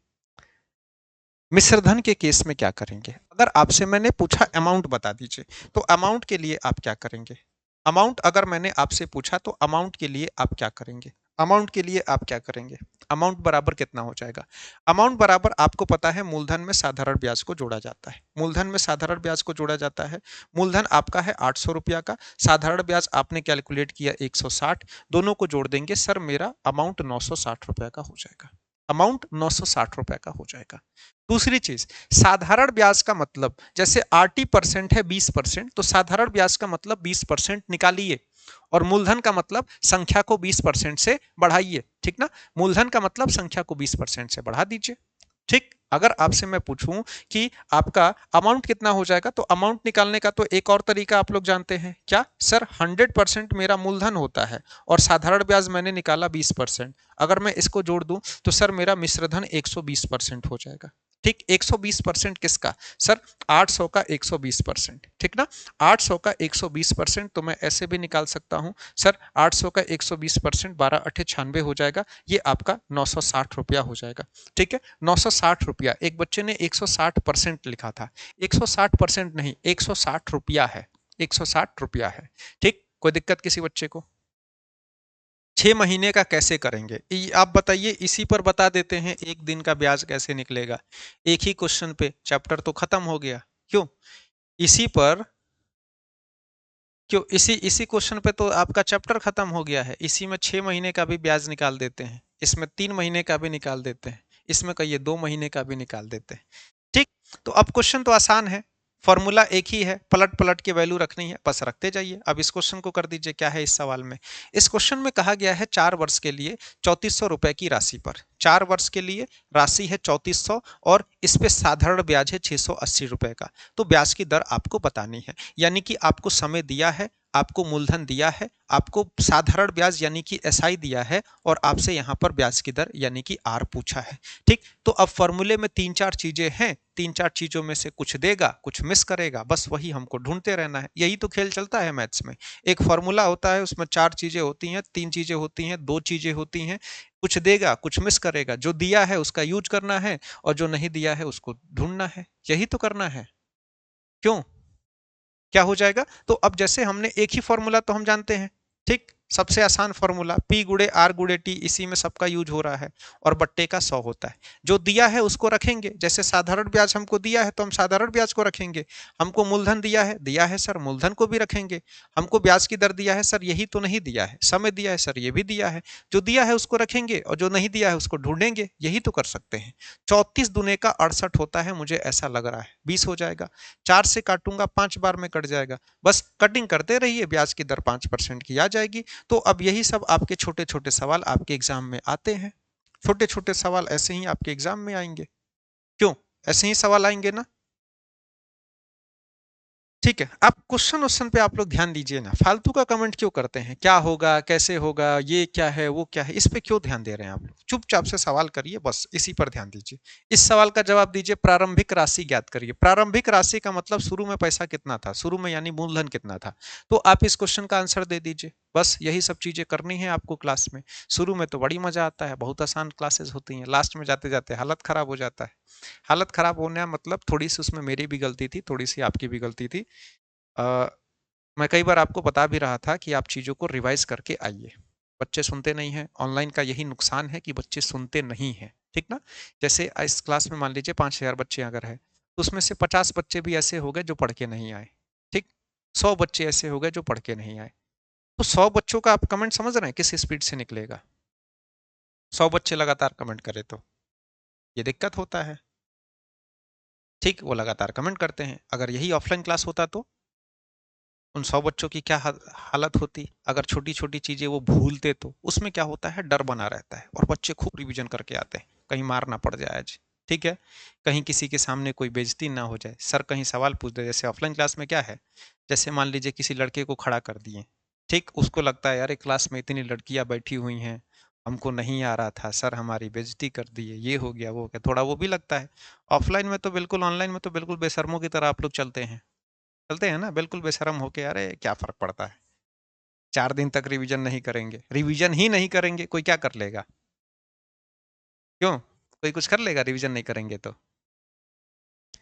मिश्रधन के केस में क्या करेंगे? अगर आपसे मैंने पूछा अमाउंट बता दीजिए, तो अमाउंट के लिए आप क्या करेंगे? अमाउंट अगर मैंने आपसे पूछा तो अमाउंट के लिए आप क्या करेंगे? अमाउंट के लिए आप क्या करेंगे? अमाउंट बराबर कितना हो जाएगा? अमाउंट बराबर आपको पता है मूलधन में साधारण ब्याज को जोड़ा जाता है, मूलधन में साधारण ब्याज को जोड़ा जाता है। मूलधन आपका है 800 रुपया का, साधारण ब्याज आपने कैलकुलेट किया 160, दोनों को जोड़ देंगे सर मेरा अमाउंट 960 रुपया का हो जाएगा, अमाउंट 960 रुपए का हो जाएगा। दूसरी चीज, साधारण ब्याज का मतलब जैसे RT% है 20%, तो साधारण ब्याज का मतलब 20% निकालिए, और मूलधन का मतलब संख्या को 20% से बढ़ाइए। ठीक ना, मूलधन का मतलब संख्या को 20% से बढ़ा दीजिए। ठीक, अगर आपसे मैं पूछूं कि आपका अमाउंट कितना हो जाएगा, तो अमाउंट निकालने का तो एक और तरीका आप लोग जानते हैं क्या सर, 100% मेरा मूलधन होता है और साधारण ब्याज मैंने निकाला 20%, अगर मैं इसको जोड़ दूं तो सर मेरा मिश्रधन 120% हो जाएगा। ठीक, 120% किसका सर, 800 का 120%, ठीक ना, 800 का 120%, तो मैं ऐसे भी निकाल सकता हूं सर, 800 का 120%, 12 अठे 96 हो जाएगा, ये आपका 960 रुपया हो जाएगा। ठीक है, 960 रुपया, एक बच्चे ने 160% लिखा था, 160% नहीं, 160 रुपया है, 160 रुपया है। ठीक, कोई दिक्कत किसी बच्चे को? 6 महीने का कैसे करेंगे, आप बताइए, इसी पर बता देते हैं एक दिन का ब्याज कैसे निकलेगा। एक ही क्वेश्चन पे चैप्टर तो खत्म हो गया। क्यों? इसी पर, क्यों, इसी इसी क्वेश्चन पे तो आपका चैप्टर खत्म हो गया है। इसी में 6 महीने का भी ब्याज निकाल देते हैं, इसमें 3 महीने का भी निकाल देते हैं, इसमें कहिए 2 महीने का भी निकाल देते हैं। ठीक, तो अब क्वेश्चन तो आसान है, फॉर्मूला एक ही है, पलट पलट के वैल्यू रखनी है, बस रखते जाइए। अब इस क्वेश्चन को कर दीजिए, क्या है इस सवाल में। इस क्वेश्चन में कहा गया है 4 वर्ष के लिए 3400 रुपए की राशि पर, 4 वर्ष के लिए राशि है 3400 और इस पे साधारण ब्याज है 680 रुपए का। तो ब्याज की दर आपको बतानी है, यानी कि आपको समय दिया है, आपको मूलधन दिया है, आपको साधारण ब्याज यानी कि एसआई दिया है, और आपसे यहाँ पर ब्याज की दर यानी कि आर पूछा है। ठीक, तो अब फॉर्मूले में 3-4 चीजें हैं, 3-4 चीजों में से कुछ देगा, कुछ मिस करेगा, बस वही हमको ढूंढते रहना है। यही तो खेल चलता है मैथ्स में। एक फॉर्मूला होता है, उसमें 4 चीजें होती हैं, 3 चीजें होती हैं, 2 चीजें होती हैं, कुछ देगा, कुछ मिस करेगा, जो दिया है उसका यूज करना है, और जो नहीं दिया है उसको ढूंढना है, यही तो करना है। क्यों, क्या हो जाएगा? तो अब जैसे हमने एक ही फॉर्मूला तो हम जानते हैं, ठीक, सबसे आसान फॉर्मूला P गुड़े R गुड़े T, इसी में सबका यूज हो रहा है, और बट्टे का 100 होता है। जो दिया है उसको रखेंगे, जैसे साधारण ब्याज हमको दिया है तो हम साधारण ब्याज को रखेंगे, हमको मूलधन दिया है सर, मूलधन को भी रखेंगे, हमको ब्याज की दर दिया है सर, यही तो नहीं दिया है, समय दिया है सर, ये भी दिया है, जो दिया है उसको रखेंगे, और जो नहीं दिया है उसको ढूंढेंगे, यही तो कर सकते हैं। 34 दूने का 68 होता है, मुझे ऐसा लग रहा है 20 हो जाएगा, 4 से काटूंगा 5 बार में कट जाएगा, बस कटिंग करते रहिए, ब्याज की दर 5% की आ जाएगी। तो अब यही सब आपके छोटे छोटे सवाल आपके एग्जाम में आते हैं, छोटे छोटे सवाल ऐसे ही आपके एग्जाम में आएंगे। क्यों, ऐसे ही सवाल आएंगे ना? ठीक है, आप क्वेश्चन पे आप लोग ध्यान दीजिए ना, फालतू का कमेंट क्यों करते हैं, क्या होगा, कैसे होगा, ये क्या है, वो क्या है, इस पे क्यों ध्यान दे रहे हैं आप लोग? चुपचाप से सवाल करिए, बस इसी पर ध्यान दीजिए। इस सवाल का जवाब दीजिए, प्रारंभिक राशि ज्ञात करिए। प्रारंभिक राशि का मतलब शुरू में पैसा कितना था, शुरू में यानी मूलधन कितना था, तो आप इस क्वेश्चन का आंसर दे दीजिए। बस यही सब चीजें करनी है आपको क्लास में। शुरू में तो बड़ी मजा आता है, बहुत आसान क्लासेस होती हैं, लास्ट में जाते जाते हालत खराब हो जाता है। हालत खराब होने मतलब थोड़ी सी उसमें मेरी भी गलती थी, थोड़ी सी आपकी भी गलती थी। अ, मैं कई बार आपको बता भी रहा था कि आप चीज़ों को रिवाइज करके आइए। बच्चे सुनते नहीं हैं, ऑनलाइन का यही नुकसान है कि बच्चे सुनते नहीं हैं, ठीक ना? जैसे इस क्लास में मान लीजिए 5000 बच्चे अगर हैं, तो उसमें से 50 बच्चे भी ऐसे हो गए जो पढ़ के नहीं आए, ठीक? 100 बच्चे ऐसे हो गए जो पढ़ के नहीं आए। तो 100 बच्चों का आप कमेंट समझ रहे हैं किस स्पीड से निकलेगा? 100 बच्चे लगातार कमेंट करें तो ये दिक्कत होता है, ठीक? वो लगातार कमेंट करते हैं। अगर यही ऑफलाइन क्लास होता तो उन 100 बच्चों की क्या हालत होती, अगर छोटी छोटी चीजें वो भूलते तो उसमें क्या होता है, डर बना रहता है, और बच्चे खूब रिवीजन करके आते हैं, कहीं मार ना पड़ जाए आज, ठीक है, कहीं किसी के सामने कोई बेइज्जती ना हो जाए, सर कहीं सवाल पूछ दे। जैसे ऑफलाइन क्लास में क्या है, जैसे मान लीजिए किसी लड़के को खड़ा कर दिए, ठीक, उसको लगता है यार एक क्लास में इतनी लड़कियां बैठी हुई हैं, हमको नहीं आ रहा था, सर हमारी बेइज्जती कर दी है, ये हो गया वो हो गया, थोड़ा वो भी लगता है। ऑफलाइन में तो बिल्कुल, ऑनलाइन में तो बिल्कुल बेशर्मों की तरह आप लोग चलते हैं ना, बिल्कुल बेशरम होके, अरे क्या फर्क पड़ता है, 4 दिन तक रिवीजन नहीं करेंगे, रिवीजन ही नहीं करेंगे, कोई क्या कर लेगा? क्यों, कोई कुछ कर लेगा रिवीजन नहीं करेंगे तो?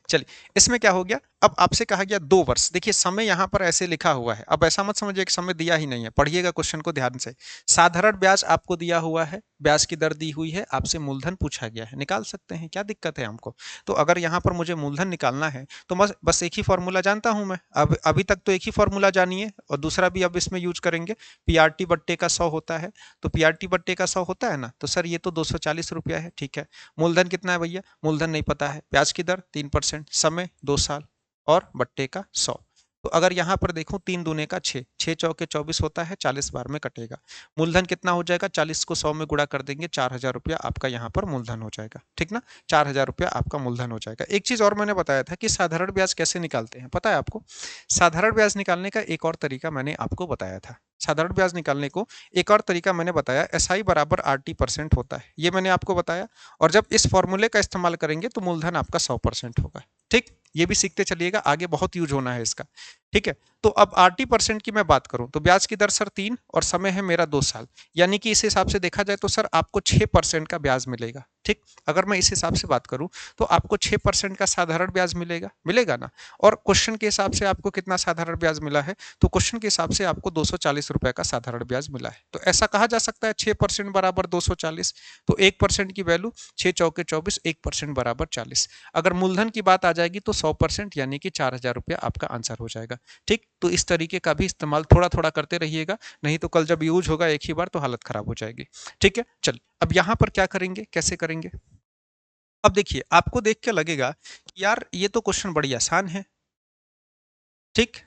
चलिए, इसमें क्या हो गया, अब आपसे कहा गया 2 वर्ष, देखिए समय यहां पर ऐसे लिखा हुआ है, अब ऐसा मत समझिए कि समय दिया ही नहीं है, पढ़िएगा क्वेश्चन को ध्यान से। साधारण ब्याज आपको दिया हुआ है, ब्याज की दर दी हुई है, आपसे मूलधन पूछा गया है, निकाल सकते हैं, क्या दिक्कत है हमको? तो अगर यहाँ पर मुझे मूलधन निकालना है तो बस एक ही फॉर्मूला जानता हूं मैं, अब अभी तक तो एक ही फॉर्मूला जानिए, और दूसरा भी अब इसमें यूज करेंगे। पीआरटी बट्टे का 100 होता है, तो पीआरटी बट्टे का 100 होता है ना, तो सर ये तो 240 रुपया है, ठीक है। मूलधन कितना है भैया, मूलधन नहीं पता है, ब्याज की दर 3%, समय 2 साल, और बट्टे का 100। तो अगर यहाँ पर देखूं 3 दूने का 6, 6 चौके 24 होता है, 40 बार में कटेगा। मूलधन कितना हो जाएगा, 40 को 100 में गुणा कर देंगे, 4000 रुपया आपका यहाँ पर मूलधन हो जाएगा। ठीक ना, 4000 रुपया आपका मूलधन हो जाएगा। एक चीज और मैंने बताया था कि साधारण ब्याज कैसे निकालते हैं, पता है आपको? साधारण ब्याज निकालने का एक और तरीका मैंने आपको बताया था। साधारण ब्याज निकालने को एक और तरीका मैंने बताया, SI बराबर RT% होता है, ये मैंने आपको बताया। और जब इस फॉर्मूले का इस्तेमाल करेंगे तो मूलधन आपका 100% होगा। ठीक, ये भी सीखते चलिएगा, आगे बहुत यूज होना है इसका। ठीक है, तो अब RT% की मैं बात करूं तो ब्याज की दर सर 3 और समय है मेरा 2 साल, यानी कि इस हिसाब से देखा जाए तो सर आपको 6% का ब्याज मिलेगा। ठीक, अगर मैं इस हिसाब से बात करूं तो आपको 6% का साधारण ब्याज मिलेगा, मिलेगा ना। और क्वेश्चन के हिसाब से आपको कितना साधारण ब्याज मिला है, तो क्वेश्चन के हिसाब से आपको 240 रुपए का साधारण ब्याज मिला है। तो ऐसा कहा जा सकता है 6% बराबर 240, तो 1% की वैल्यू 6 चौके 24, 1% बराबर 40। अगर मूलधन की बात आ जाएगी तो 100% यानी कि 4000 रुपया आपका आंसर हो जाएगा। ठीक, तो इस तरीके का भी इस्तेमाल थोड़ा थोड़ा करते रहिएगा, नहीं तो कल जब यूज होगा एक ही बार तो हालत खराब हो जाएगी। ठीक है, चल अब यहां पर क्या करेंगे, कैसे करेंगे? अब देखिए, आपको देख के लगेगा कि यार ये तो क्वेश्चन बड़ी आसान है। ठीक,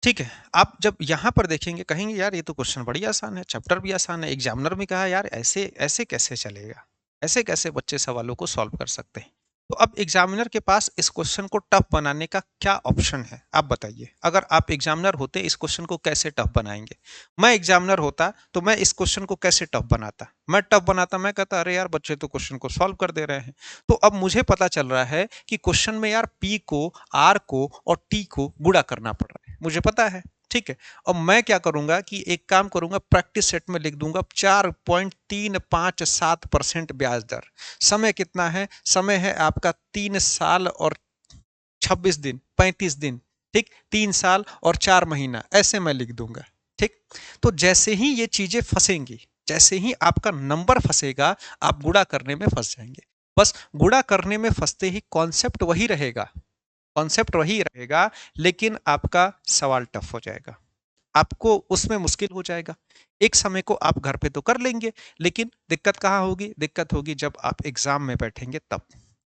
ठीक है, आप जब यहाँ पर देखेंगे कहेंगे यार ये तो क्वेश्चन बड़ी आसान है, चैप्टर भी आसान है, एग्जामिनर भी कहा यार ऐसे ऐसे कैसे चलेगा, ऐसे कैसे बच्चे सवालों को सॉल्व कर सकते हैं। तो अब एग्जामिनर के पास इस क्वेश्चन को टफ बनाने का क्या ऑप्शन है, आप बताइए। अगर आप एग्जामिनर होते इस क्वेश्चन को कैसे टफ बनाएंगे? मैं एग्जामिनर होता तो मैं इस क्वेश्चन को कैसे टफ बनाता? मैं टफ बनाता, मैं कहता अरे यार बच्चे तो क्वेश्चन को सॉल्व कर दे रहे हैं। तो अब मुझे पता चल रहा है कि क्वेश्चन में यार पी को, आर को और टी को गुणा करना पड़ रहा है, मुझे पता है। ठीक है, और मैं क्या करूंगा कि एक काम करूंगा, प्रैक्टिस सेट में लिख दूंगा 4.357% ब्याज दर। समय कितना है, समय है आपका 3 साल और 26 दिन, 35 दिन। ठीक, 3 साल और 4 महीना, ऐसे मैं लिख दूंगा। ठीक, तो जैसे ही ये चीजें फंसेंगी, जैसे ही आपका नंबर फंसेगा, आप गुणा करने में फंस जाएंगे। बस गुणा करने में फंसते ही कॉन्सेप्ट वही रहेगा, कॉन्सेप्ट वही रहेगा, लेकिन आपका सवाल टफ हो जाएगा, आपको उसमें मुश्किल हो जाएगा। एक समय को आप घर पे तो कर लेंगे, लेकिन दिक्कत कहाँ होगी? दिक्कत होगी जब आप एग्जाम में बैठेंगे तब।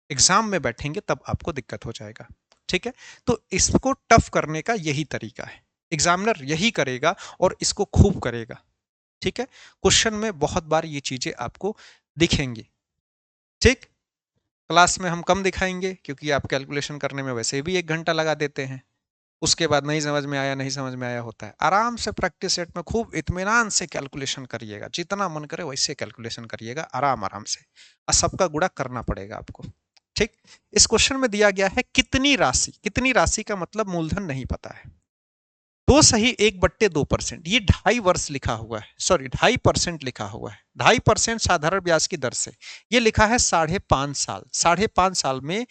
एग्जाम में बैठेंगे तब आपको दिक्कत हो जाएगा। ठीक है, तो इसको टफ करने का यही तरीका है, एग्जामिनर यही करेगा और इसको खूब करेगा। ठीक है, क्वेश्चन में बहुत बार ये चीजें आपको दिखेंगी। ठीक, क्लास में हम कम दिखाएंगे क्योंकि आप कैलकुलेशन करने में वैसे भी 1 घंटा लगा देते हैं, उसके बाद नहीं समझ में आया, नहीं समझ में आया होता है। आराम से प्रैक्टिस सेट में खूब इत्मीनान से कैलकुलेशन करिएगा, जितना मन करे वैसे कैलकुलेशन करिएगा, आराम आराम से, और सबका गुणा करना पड़ेगा आपको। ठीक, इस क्वेश्चन में दिया गया है कितनी राशि, कितनी राशि का मतलब मूलधन नहीं पता है। दो सही 1/2%, ये 2.5 वर्ष लिखा हुआ है, सॉरी 2.5% लिखा हुआ है, 2.5% साधारण ब्याज की दर से। ये लिखा है 5.5 साल, 5.5 साल में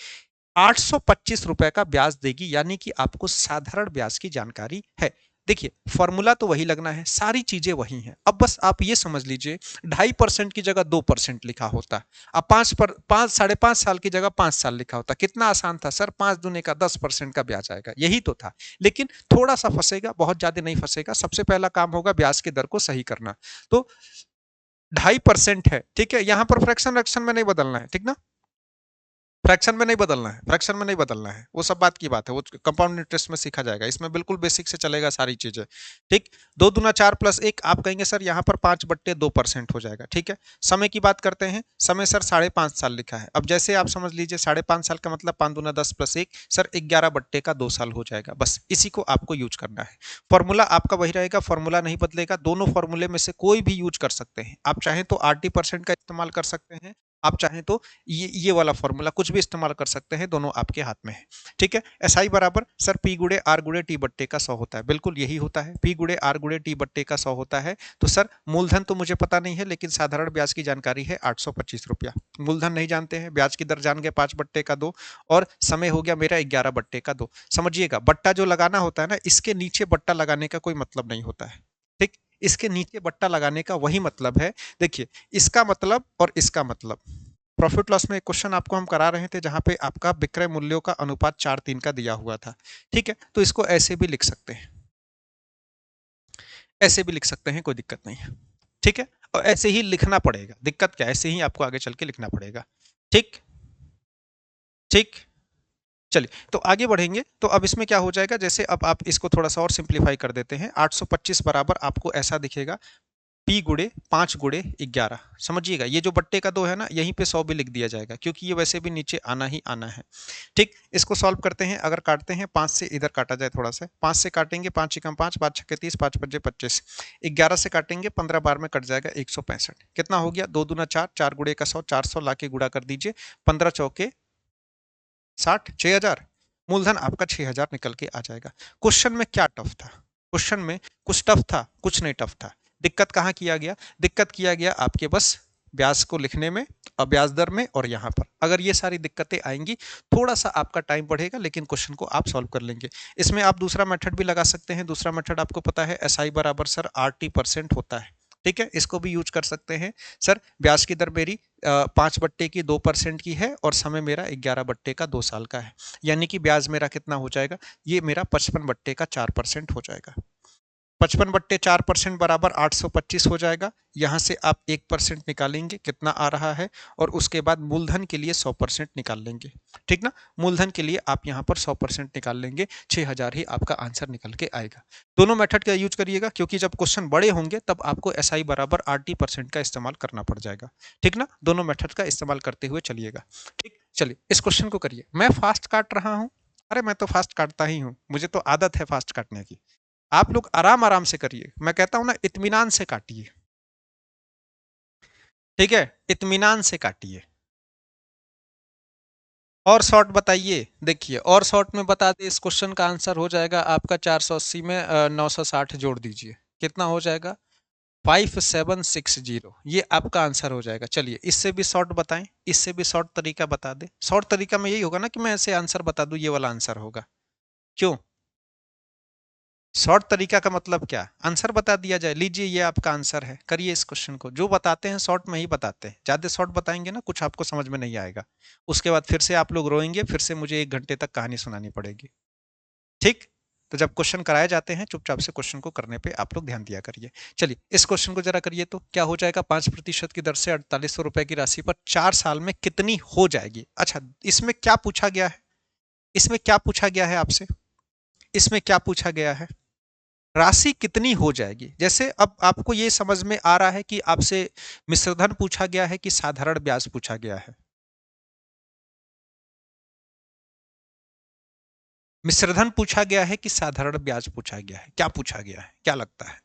825 रुपए का ब्याज देगी, यानी कि आपको साधारण ब्याज की जानकारी है। देखिए, फॉर्मूला तो वही लगना है, सारी चीजें वही हैं। अब बस आप ये समझ लीजिए 2.5% की जगह 2% लिखा होता, अब 5.5 साल की जगह 5 साल लिखा होता, कितना आसान था सर, 5 दूने का 10% का ब्याज आएगा, यही तो था। लेकिन थोड़ा सा फंसेगा, बहुत ज्यादा नहीं फंसेगा। सबसे पहला काम होगा ब्याज की दर को सही करना। तो 2.5% है, ठीक है, यहां पर फ्रैक्शन रैक्शन में नहीं बदलना है, ठीक ना, फ्रैक्शन में नहीं बदलना है, फ्रैक्शन में नहीं बदलना है, वो सब बात की बात है, वो कंपाउंड इंटरेस्ट में सीखा जाएगा, इसमें बिल्कुल बेसिक से चलेगा सारी चीजें। ठीक, 2 दूना 4 + 1, आप कहेंगे सर यहाँ पर 5/2% हो जाएगा। ठीक है, समय की बात करते हैं, समय सर 5.5 साल लिखा है। अब जैसे आप समझ लीजिए 5.5 साल का मतलब 5 दूना 10 + 1, सर 11/2 साल हो जाएगा। बस इसी को आपको यूज करना है। फॉर्मूला आपका वही रहेगा, फॉर्मूला नहीं बदलेगा, दोनों फॉर्मूले में से कोई भी यूज कर सकते हैं। आप चाहें तो RT% का इस्तेमाल कर सकते हैं, आप चाहें तो ये वाला फॉर्मूला कुछ भी इस्तेमाल कर सकते हैं, दोनों आपके हाथ में है। ठीक है, SI बराबर सर P गुड़े R गुड़े T बट्टे का 100 होता है, बिल्कुल यही होता है, P गुड़े R गुड़े T बट्टे का 100 होता है। तो सर मूलधन तो मुझे पता नहीं है, लेकिन साधारण ब्याज की जानकारी है 825 रुपया। मूलधन नहीं जानते हैं, ब्याज की दर जान गए 5/2 और समय हो गया मेरा 11/2। समझिएगा, बट्टा जो लगाना होता है ना, इसके नीचे बट्टा लगाने का कोई मतलब नहीं होता है। ठीक, इसके नीचे बट्टा लगाने का वही मतलब है। देखिए, इसका मतलब और इसका मतलब, प्रॉफिट लॉस में एक क्वेश्चन आपको हम करा रहे थे जहां पे आपका विक्रय मूल्यों का अनुपात 4:3 का दिया हुआ था। ठीक है, तो इसको ऐसे भी लिख सकते हैं, ऐसे भी लिख सकते हैं, कोई दिक्कत नहीं है। ठीक है, और ऐसे ही लिखना पड़ेगा, दिक्कत क्या, ऐसे ही आपको आगे चल के लिखना पड़ेगा। ठीक, ठीक, चलिए तो आगे बढ़ेंगे। तो अब इसमें क्या हो जाएगा, जैसे अब आप इसको थोड़ा सा और सिंप्लीफाई कर देते हैं। 825 बराबर आपको ऐसा दिखेगा, पी गुड़े 5 गुड़े 11। समझिएगा, ये जो बट्टे का 2 है ना, यहीं पे 100 भी लिख दिया जाएगा, क्योंकि ये वैसे भी नीचे आना ही आना है। ठीक, इसको सॉल्व करते हैं। अगर काटते हैं 5 से इधर काटा जाए थोड़ा सा, 5 से काटेंगे, 5 एकम 5, 5 छक्के 30, 5 पंजे 25, 11 से काटेंगे, 15 बार में कट जाएगा 165। कितना हो गया, 2 दूना 4, 4 गुड़े का 100, 400 लाके गुड़ा कर दीजिए, 15 चौके 60, 6000। मूलधन आपका 6000 निकल के आ जाएगा। क्वेश्चन में क्या टफ था? क्वेश्चन में कुछ टफ था? कुछ नहीं टफ था। दिक्कत कहाँ किया गया? दिक्कत किया गया आपके बस ब्याज को लिखने में और ब्याज दर में, और यहाँ पर अगर ये सारी दिक्कतें आएंगी, थोड़ा सा आपका टाइम बढ़ेगा, लेकिन क्वेश्चन को आप सॉल्व कर लेंगे। इसमें आप दूसरा मेथड भी लगा सकते हैं। दूसरा मेथड आपको पता है, एसआई बराबर सर RT% होता है। ठीक है, इसको भी यूज कर सकते हैं। सर ब्याज की दर मेरी 5/2% की है और समय मेरा 11/2 साल का है, यानी कि ब्याज मेरा कितना हो जाएगा, ये मेरा 55/4% हो जाएगा। 55/4% बराबर 825 हो जाएगा। यहाँ से आप 1% निकालेंगे, कितना आ रहा है, और उसके बाद मूलधन के लिए 100% निकाल लेंगे। ठीक ना, मूलधन के लिए आप यहाँ पर 100% निकाल लेंगे, 6000 ही आपका आंसर निकल के आएगा। दोनों मेथड का यूज करिएगा, क्योंकि जब क्वेश्चन बड़े होंगे तब आपको एसआई बराबर RT% का इस्तेमाल करना पड़ जाएगा। ठीक ना, दोनों मेथड का इस्तेमाल करते हुए चलिएगा। ठीक, चलिए इस क्वेश्चन को करिए। मैं फास्ट काट रहा हूँ, अरे मैं तो फास्ट काटता ही हूँ, मुझे तो आदत है फास्ट काटने की। आप लोग आराम आराम से करिए, मैं कहता हूं ना, इत्मीनान से काटिए। ठीक है, इत्मीनान से काटिए। और शॉर्ट बताइए, देखिए और शॉर्ट में बता दे, इस क्वेश्चन का आंसर हो जाएगा आपका 480 में 960 जोड़ दीजिए, कितना हो जाएगा 5760। ये आपका आंसर हो जाएगा। चलिए इससे भी शॉर्ट बताएं, इससे भी शॉर्ट तरीका बता दे। शॉर्ट तरीका में यही होगा ना कि मैं ऐसे आंसर बता दूं, ये वाला आंसर होगा। क्यों? शॉर्ट तरीका का मतलब क्या? आंसर बता दिया जाए। लीजिए ये आपका आंसर है, करिए इस क्वेश्चन को। जो बताते हैं शॉर्ट में ही बताते हैं, ज्यादा शॉर्ट बताएंगे ना कुछ आपको समझ में नहीं आएगा, उसके बाद फिर से आप लोग रोएंगे, फिर से मुझे 1 घंटे तक कहानी सुनानी पड़ेगी। ठीक, तो जब क्वेश्चन कराए जाते हैं चुपचाप से क्वेश्चन को करने पे आप लोग ध्यान दिया करिए। चलिए इस क्वेश्चन को जरा करिए, तो क्या हो जाएगा, 5% की दर से 4800 रुपए की राशि पर 4 साल में कितनी हो जाएगी? अच्छा, इसमें क्या पूछा गया है? इसमें क्या पूछा गया है आपसे? इसमें क्या पूछा गया है? राशि कितनी हो जाएगी। जैसे अब आपको ये समझ में आ रहा है कि आपसे मिश्रधन पूछा गया है कि साधारण ब्याज पूछा गया है। मिश्रधन पूछा गया है कि साधारण ब्याज पूछा गया है? क्या पूछा गया है, क्या लगता है?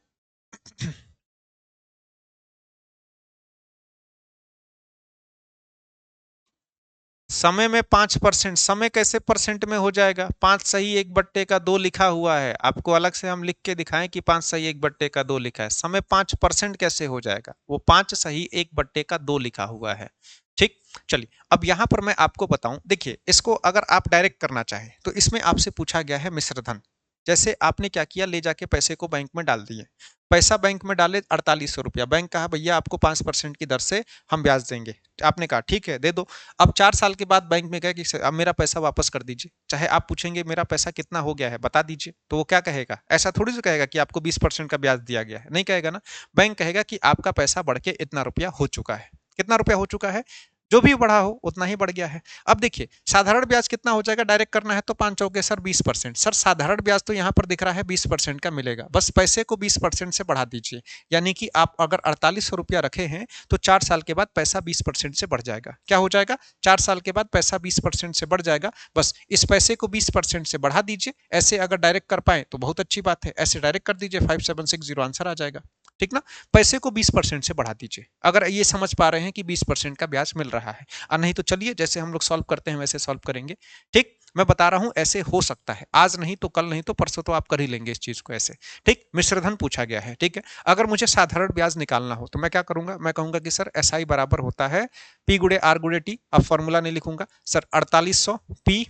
समय में 5%, समय कैसे परसेंट में हो जाएगा? 5/1/2 लिखा हुआ है, आपको अलग से हम लिख के दिखाएं कि 5/1/2 लिखा है, समय 5% कैसे हो जाएगा? वो 5/1/2 लिखा हुआ है। ठीक, चलिए अब यहां पर मैं आपको बताऊं, देखिए इसको अगर आप डायरेक्ट करना चाहें तो इसमें आपसे पूछा गया है मिश्रधन। जैसे आपने क्या किया, ले जाके पैसे को बैंक में डाल दिए, पैसा बैंक में डाले 4800 रुपया, बैंक कहा भैया आपको 5% की दर से हम ब्याज देंगे, आपने कहा ठीक है दे दो। अब 4 साल के बाद बैंक में कहे कि अब मेरा पैसा वापस कर दीजिए, चाहे आप पूछेंगे मेरा पैसा कितना हो गया है बता दीजिए, तो वो क्या कहेगा? ऐसा थोड़ी सा कहेगा कि आपको 20% का ब्याज दिया गया है, नहीं कहेगा ना। बैंक कहेगा कि आपका पैसा बढ़ के इतना रुपया हो चुका है। कितना रुपया हो चुका है? जो भी बढ़ा हो उतना ही बढ़ गया है। अब देखिए साधारण ब्याज कितना हो जाएगा, डायरेक्ट करना है तो 5 चौके सर 20%। सर साधारण ब्याज तो यहाँ पर दिख रहा है 20% का मिलेगा, बस पैसे को 20% से बढ़ा दीजिए, यानी कि आप अगर 4800 रुपया रखे हैं तो 4 साल के बाद पैसा 20% से बढ़ जाएगा। क्या हो जाएगा? 4 साल के बाद पैसा 20% से बढ़ जाएगा। बस इस पैसे को 20% से बढ़ा दीजिए। ऐसे अगर डायरेक्ट कर पाए तो बहुत अच्छी बात है, ऐसे डायरेक्ट कर दीजिए, 5760 आंसर आ जाएगा। ठीक ना, पैसे को 20% से बढ़ा दीजिए, अगर ये समझ पा रहे हैं कि 20% का ब्याज मिल रहा है। और नहीं तो चलिए जैसे हम लोग सॉल्व करते हैं वैसे सॉल्व करेंगे। ठीक, मैं बता रहा हूं ऐसे हो सकता है, आज नहीं तो कल, नहीं तो परसों तो आप कर ही लेंगे इस चीज को ऐसे। ठीक, मिश्रधन पूछा गया है। ठीक है, अगर मुझे साधारण ब्याज निकालना हो तो मैं क्या करूंगा, मैं कहूंगा कि सर एसआई बराबर होता है पी गुड़े आर गुड़े टी। अब फॉर्मूला नहीं लिखूंगा सर, 4800 पी,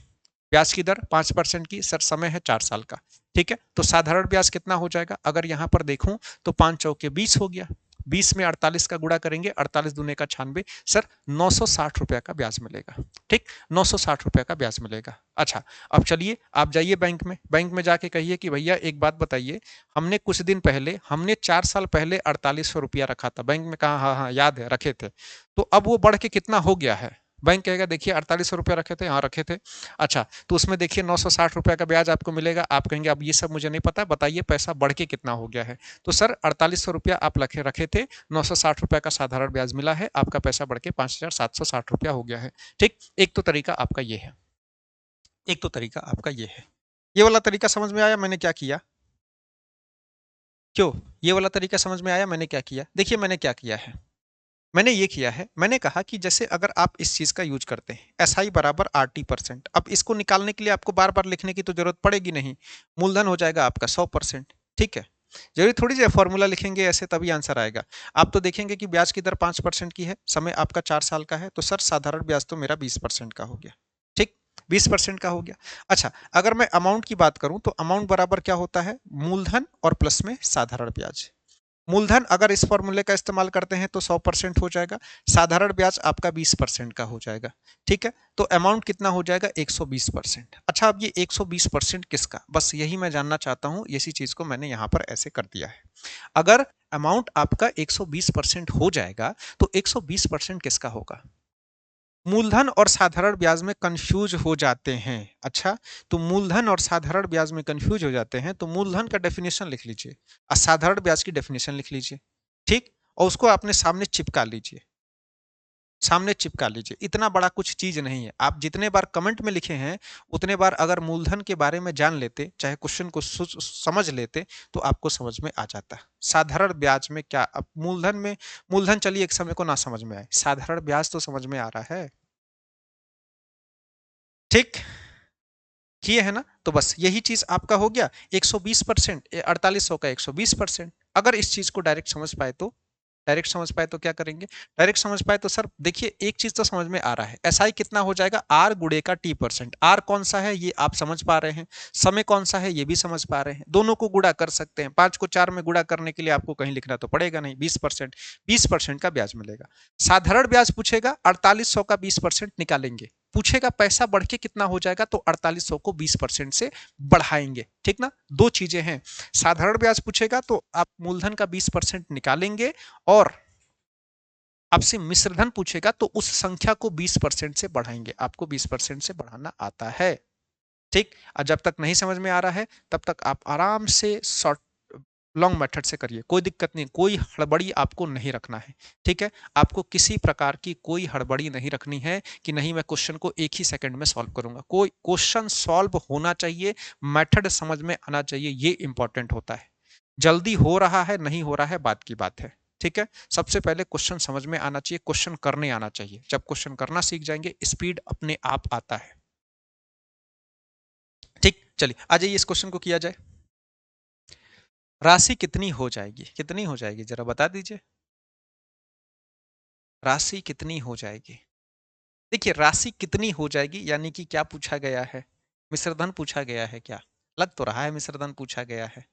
ब्याज की दर 5% की, सर समय है 4 साल का। ठीक है, तो साधारण ब्याज कितना हो जाएगा, अगर यहां पर देखूं तो 5 चौके 20 हो गया, 20 में 48 का गुणा करेंगे, 48 दूने का 96, सर 960 रुपया का ब्याज मिलेगा। ठीक, 960 रुपया का ब्याज मिलेगा। अच्छा, अब चलिए आप जाइए बैंक में, बैंक में जाके कहिए कि भैया एक बात बताइए, हमने कुछ दिन पहले, हमने 4 साल पहले 4800 रुपया रखा था, बैंक में कहा हाँ हाँ याद है रखे थे, तो अब वो बढ़ के कितना हो गया है? बैंक कहेगा देखिए 4800 रुपया रखे थे, हाँ रखे थे। अच्छा, तो उसमें देखिए 960 रुपया का ब्याज आपको मिलेगा। आप कहेंगे अब ये सब मुझे नहीं पता, बताइए पैसा बढ़ के कितना हो गया है। तो सर 4800 रुपया आप रखे थे, 960 रुपया का साधारण ब्याज मिला है, आपका पैसा बढ़ के 5760 रुपया हो गया है। ठीक, एक तो तरीका आपका ये है, एक तो तरीका आपका ये है। ये वाला तरीका समझ में आया मैंने क्या किया? क्यों? ये वाला तरीका समझ में आया मैंने क्या किया? देखिए मैंने क्या किया है, मैंने ये किया है, मैंने कहा कि जैसे अगर आप इस चीज का यूज करते हैं, एस आई बराबर आर टी परसेंट, अब इसको निकालने के लिए आपको बार बार लिखने की तो जरूरत पड़ेगी नहीं, मूलधन हो जाएगा आपका 100%। ठीक है, जरूरी थोड़ी सी फॉर्मूला लिखेंगे ऐसे तभी आंसर आएगा। आप तो देखेंगे कि ब्याज की दर 5% की है, समय आपका 4 साल का है, तो सर साधारण ब्याज तो मेरा 20% का हो गया। ठीक, 20% का हो गया। अच्छा, अगर मैं अमाउंट की बात करूं तो अमाउंट बराबर क्या होता है, मूलधन और प्लस में साधारण ब्याज। मूलधन अगर इस फॉर्मूले का इस्तेमाल करते हैं तो 100% हो जाएगा, साधारण ब्याज आपका 20% का हो जाएगा। ठीक है, तो अमाउंट कितना हो जाएगा, 120%। अच्छा, अब ये 120% किसका, बस यही मैं जानना चाहता हूं, इसी चीज को मैंने यहां पर ऐसे कर दिया है। अगर अमाउंट आपका 120% हो जाएगा तो 120% किसका होगा? मूलधन और साधारण ब्याज में कंफ्यूज हो जाते हैं। अच्छा, तो मूलधन और साधारण ब्याज में कंफ्यूज हो जाते हैं तो मूलधन का डेफिनेशन लिख लीजिए और साधारण ब्याज की डेफिनेशन लिख लीजिए। ठीक, और उसको अपने सामने चिपका लीजिए, सामने चिपका लीजिए। इतना बड़ा कुछ चीज नहीं है, आप जितने बार कमेंट में लिखे हैं उतने बार अगर मूलधन के बारे में जान लेते, चाहे क्वेश्चन को समझ लेते, तो आपको समझ में आ जाता। साधारण ब्याज में क्या, अब मूलधन में, मूलधन चलिए एक समय को ना समझ में आए, साधारण ब्याज तो समझ में आ रहा है। ठीक, किए है ना, तो बस यही चीज आपका हो गया 120%, 4800 का 120%। अगर इस चीज को डायरेक्ट समझ पाए तो, डायरेक्ट समझ पाए तो क्या करेंगे, डायरेक्ट समझ पाए तो सर देखिए एक चीज तो समझ में आ रहा है, एसआई कितना हो जाएगा, आर गुड़े का टी परसेंट। आर कौन सा है ये आप समझ पा रहे हैं, समय कौन सा है ये भी समझ पा रहे हैं, दोनों को गुड़ा कर सकते हैं। 5 को 4 में गुड़ा करने के लिए आपको कहीं लिखना तो पड़ेगा नहीं, 20%, 20% का ब्याज मिलेगा। साधारण ब्याज पूछेगा, 4800 का 20% निकालेंगे, पूछेगा पैसा बढ़ के कितना हो जाएगा, तो 4800 को 20% से बढ़ाएंगे। ठीक ना, दो चीजें हैं, साधारण ब्याज पूछेगा तो आप मूलधन का 20% निकालेंगे, और आपसे मिश्रधन पूछेगा तो उस संख्या को 20% से बढ़ाएंगे, आपको 20% से बढ़ाना आता है। ठीक, और जब तक नहीं समझ में आ रहा है तब तक आप आराम से शॉर्ट लॉन्ग मेथड से करिए, कोई दिक्कत नहीं, कोई हड़बड़ी आपको नहीं रखना है। ठीक है, आपको किसी प्रकार की कोई हड़बड़ी नहीं रखनी है कि नहीं मैं क्वेश्चन को एक ही सेकंड में सॉल्व करूंगा, कोई क्वेश्चन सॉल्व होना चाहिए, मेथड समझ में आना चाहिए, ये इंपॉर्टेंट होता है। जल्दी हो रहा है नहीं हो रहा है बात की बात है। ठीक है, सबसे पहले क्वेश्चन समझ में आना चाहिए, क्वेश्चन करने आना चाहिए, जब क्वेश्चन करना सीख जाएंगे स्पीड अपने आप आता है। ठीक, चलिए आ जाइए इस क्वेश्चन को किया जाए। राशि कितनी हो जाएगी, कितनी हो जाएगी जरा बता दीजिए, राशि कितनी हो जाएगी? देखिए राशि कितनी हो जाएगी यानी कि क्या पूछा गया है, मिश्रधन पूछा गया है क्या? लग तो रहा है मिश्रधन पूछा गया है।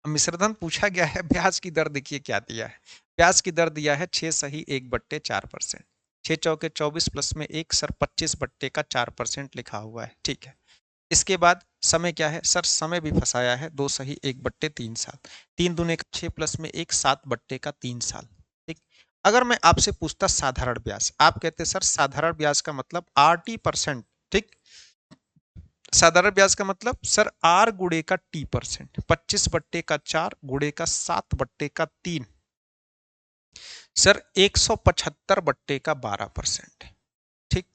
अब मिश्रधन पूछा गया है, ब्याज की दर देखिए क्या दिया है, ब्याज की दर दिया है 6 सही 1/4%, 6 चौके 24 प्लस में 1 सर 25/4% लिखा हुआ है। ठीक है, इसके बाद समय क्या है सर, समय भी फंसाया है, 2 सही 1/3 साल, 3 दूने 6 प्लस में 1 7/3 साल। ठीक, अगर मैं आपसे पूछता साधारण ब्याज, आप कहते सर साधारण ब्याज का मतलब आरटी परसेंट। ठीक, साधारण ब्याज का मतलब सर आर गुड़े का टी परसेंट, 25/4 गुड़े का 7/3, सर 175/12%। ठीक,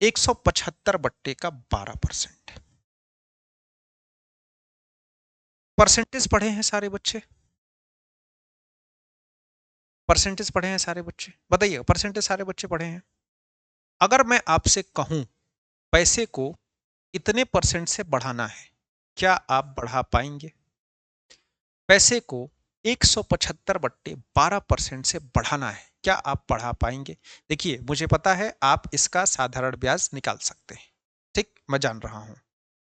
175/12%। परसेंटेज पढ़े हैं सारे बच्चे, परसेंटेज पढ़े हैं सारे बच्चे, बताइए परसेंटेज सारे बच्चे पढ़े हैं। अगर मैं आपसे कहूं पैसे को इतने परसेंट से बढ़ाना है, क्या आप बढ़ा पाएंगे? पैसे को 175/12% से बढ़ाना है, क्या आप बढ़ा पाएंगे? देखिए मुझे पता है आप इसका साधारण ब्याज निकाल सकते हैं, ठीक, मैं जान रहा हूं,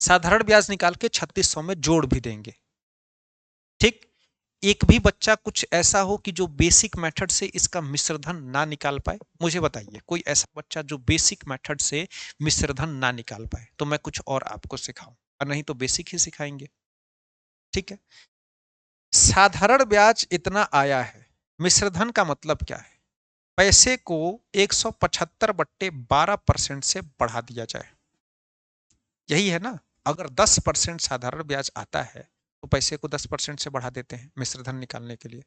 साधारण ब्याज निकाल के 3600 में जोड़ भी देंगे। ठीक, एक भी बच्चा कुछ ऐसा हो कि जो बेसिक मेथड से इसका मिश्रधन ना निकाल पाए, मुझे बताइए कोई ऐसा बच्चा जो बेसिक मेथड से मिश्रधन ना निकाल पाए, तो मैं कुछ और आपको सिखाऊं, और नहीं तो बेसिक ही सिखाएंगे। ठीक है, साधारण ब्याज इतना आया है, मिश्रधन का मतलब क्या है? पैसे को 175/12% से बढ़ा दिया जाए। यही है ना, अगर 10% साधारण ब्याज आता है तो पैसे को 10% से बढ़ा देते हैं मिश्र धन निकालने के लिए।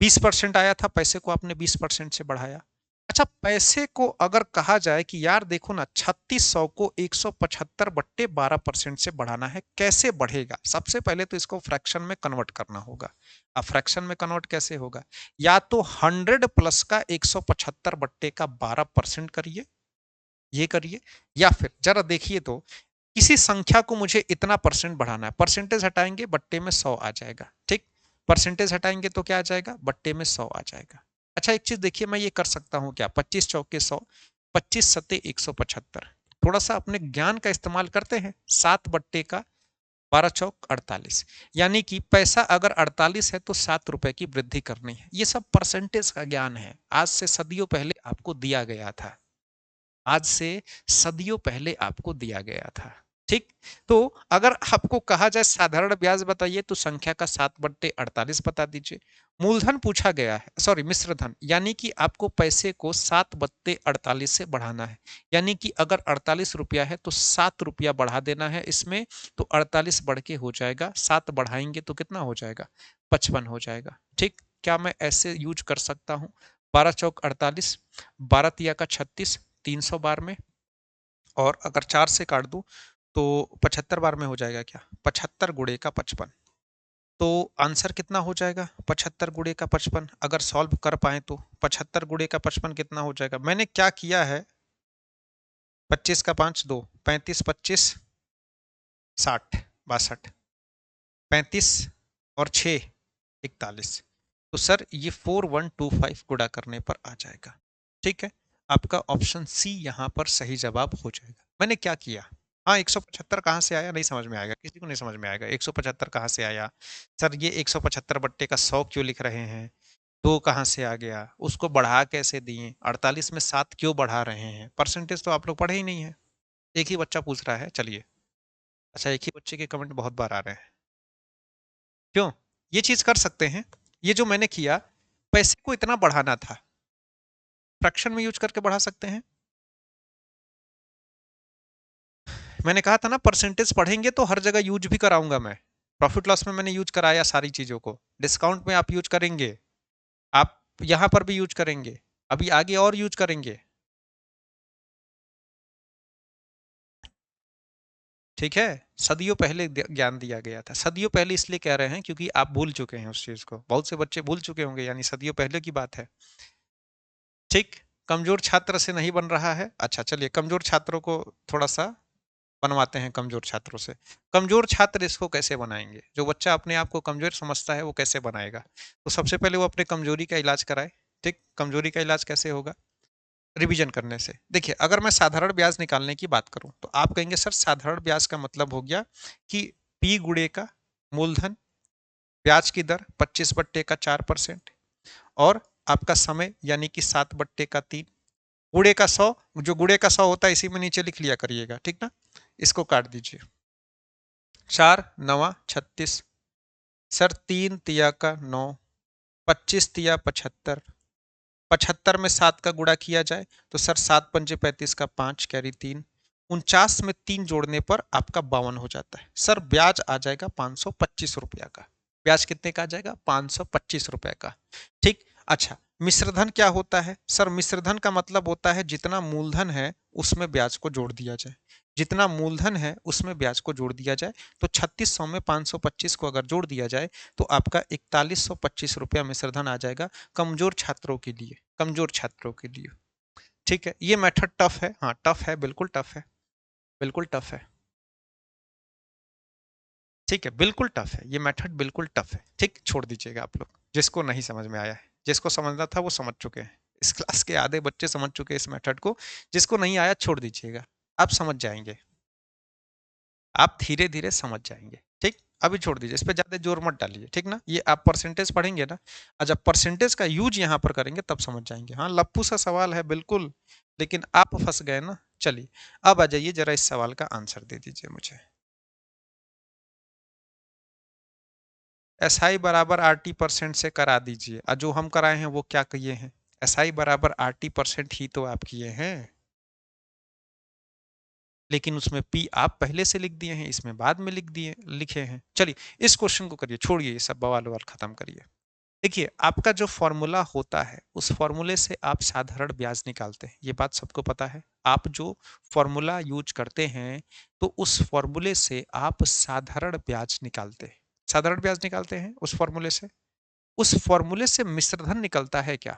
20% आया था, पैसे को आपने 20% से बढ़ाया। अच्छा, पैसे को अगर कहा जाए कि यार देखो ना, 3600 को 175/12% से बढ़ाना है, कैसे बढ़ेगा? सबसे पहले तो इसको फ्रैक्शन में कन्वर्ट करना होगा। अब फ्रैक्शन में कन्वर्ट कैसे होगा? या तो 100 प्लस का 175/12% करिए, ये करिए, या फिर जरा देखिए तो किसी संख्या को मुझे इतना परसेंट बढ़ाना है, परसेंटेज हटाएंगे बट्टे में 100 आ जाएगा। ठीक, परसेंटेज हटाएंगे तो क्या आ जाएगा? बट्टे में 100 आ जाएगा। अच्छा, एक चीज देखिए, मैं ये कर सकता हूं क्या? 25 चौके 100, 25 सत्ते 175। थोड़ा सा अपने ज्ञान का इस्तेमाल करते हैं। 7 बट्टे का 12 चौक 48, यानी कि पैसा अगर 48 है तो 7 रुपए की वृद्धि करनी है। ये सब परसेंटेज का ज्ञान है, आज से सदियों पहले आपको दिया गया था। आज से सदियों पहले आपको दिया गया था। ठीक, तो अगर आपको कहा जाए साधारण ब्याज बताइए तो संख्या का 7/48 बता दीजिए। मूलधन पूछा गया है, सॉरी मिश्र धन, यानी कि आपको पैसे को 7/48 से बढ़ाना है। यानी कि अगर 48 रुपया है तो 7 रुपया बढ़ा देना है इसमें, तो 48 बढ़ के हो जाएगा, 7 बढ़ाएंगे तो कितना हो जाएगा? 55 हो जाएगा। ठीक, क्या मैं ऐसे यूज कर सकता हूं? 12 चौक 48, 12 तिया का 36, 300 बार में, और अगर 4 से काट दूं तो 75 बार में हो जाएगा क्या? 75 गुणे का 55। तो आंसर कितना हो जाएगा? 75 गुणे का 55। अगर सॉल्व कर पाए तो 75 गुणे का 55 कितना हो जाएगा? मैंने क्या किया है, 25 का 5 2, 35 25 60 62, 35 और 6 41। तो सर ये 4125 गुणा करने पर आ जाएगा। ठीक है, आपका ऑप्शन सी यहाँ पर सही जवाब हो जाएगा। मैंने क्या किया? हाँ, 175 कहाँ से आया नहीं समझ में आएगा, किसी को नहीं समझ में आएगा 175 कहाँ से आया। सर ये 175 बट्टे का 100 क्यों लिख रहे हैं, 2 कहाँ से आ गया, उसको बढ़ा कैसे दिए, 48 में 7 क्यों बढ़ा रहे हैं? परसेंटेज तो आप लोग पढ़े ही नहीं है। एक ही बच्चा पूछ रहा है, चलिए। अच्छा, एक ही बच्चे के कमेंट बहुत बार आ रहे हैं, क्यों? ये चीज कर सकते हैं, ये जो मैंने किया, पैसे को इतना बढ़ाना था, फ्रैक्शन में यूज करके बढ़ा सकते हैं। मैंने कहा था ना, परसेंटेज पढ़ेंगे तो हर जगह यूज भी कराऊंगा मैं। प्रॉफिट लॉस में मैंने यूज कराया सारी चीजों को, डिस्काउंट में आप यूज करेंगे, आप यहां पर भी यूज करेंगे, अभी आगे और यूज करेंगे। ठीक है, सदियों पहले ज्ञान दिया गया था। सदियों पहले इसलिए कह रहे हैं क्योंकि आप भूल चुके हैं उस चीज को, बहुत से बच्चे भूल चुके होंगे, यानी सदियों पहले की बात है। ठीक, कमजोर छात्र से नहीं बन रहा है। अच्छा चलिए, कमजोर छात्रों को थोड़ा सा बनवाते हैं, कमजोर छात्रों से। कमजोर छात्र इसको कैसे बनाएंगे? जो बच्चा अपने आप को कमजोर समझता है वो कैसे बनाएगा? तो सबसे पहले वो अपने कमजोरी का इलाज कराए। ठीक, कमजोरी का इलाज कैसे होगा? रिवीजन करने से। देखिए, अगर मैं साधारण ब्याज निकालने की बात करूं तो आप कहेंगे सर साधारण ब्याज का मतलब हो गया कि पी गुणे का मूलधन, ब्याज की दर 25/4%, और आपका समय यानी कि 7/3, गुणे का 100, जो गुणे का 100 होता है इसी में नीचे लिख लिया करिएगा, ठीक ना? इसको काट दीजिए, 4 9 36, सर 3 तिया का 9, 25 तिया 75, 75 में 7 का गुणा किया जाए तो सर 7 पंजे 35 का 5 कैरी 3, 49 में 3 जोड़ने पर आपका 52 हो जाता है। सर ब्याज आ जाएगा 525 रुपया का। ब्याज कितने का आ जाएगा? 525 रुपए का। ठीक, अच्छा, मिश्रधन क्या होता है? सर मिश्रधन का मतलब होता है जितना मूलधन है उसमें ब्याज को जोड़ दिया जाए, जितना मूलधन है उसमें ब्याज को जोड़ दिया जाए। तो 3600 में 525 को अगर जोड़ दिया जाए तो आपका 4125 रुपया मिश्रधन आ जाएगा, कमजोर छात्रों के लिए, कमजोर छात्रों के लिए। ठीक है, ये मेथड टफ है, हाँ टफ है, बिल्कुल टफ है, बिल्कुल टफ है। ठीक है, बिल्कुल टफ है, ये मेथड बिल्कुल टफ है। ठीक, छोड़ दीजिएगा आप लोग, जिसको नहीं समझ में आया है। जिसको समझना था वो समझ चुके हैं, इस क्लास के आधे बच्चे समझ चुके हैं इस मेथड को। जिसको नहीं आया छोड़ दीजिएगा, आप समझ जाएंगे, आप धीरे धीरे समझ जाएंगे। ठीक, अभी छोड़ दीजिए, इस पर ज्यादा जोर मत डालिए, ठीक ना? ये आप परसेंटेज पढ़ेंगे ना, और जब परसेंटेज का यूज यहाँ पर करेंगे तब समझ जाएंगे। हाँ, लप्पू सा सवाल है बिल्कुल, लेकिन आप फंस गए ना। चलिए, अब आ जाइए, जरा इस सवाल का आंसर दे दीजिए मुझे। एस आई बराबर आर टी परसेंट से करा दीजिए, और जो हम कराए हैं वो क्या किए हैं? SI बराबर RT% ही तो आप किए हैं, लेकिन उसमें P आप पहले से लिख दिए हैं, इसमें बाद में लिखे हैं। चलिए इस क्वेश्चन को करिए, छोड़िए ये सब बवाल ववाल खत्म करिए। देखिए आपका जो फॉर्मूला होता है उस फॉर्मूले से आप साधारण ब्याज निकालते हैं, ये बात सबको पता है। आप जो फॉर्मूला यूज करते हैं तो उस फॉर्मूले से आप साधारण ब्याज निकालते हैं, साधारण ब्याज निकालते हैं उस फॉर्मूले से। उस फॉर्मूले से मिश्रधन निकलता है क्या?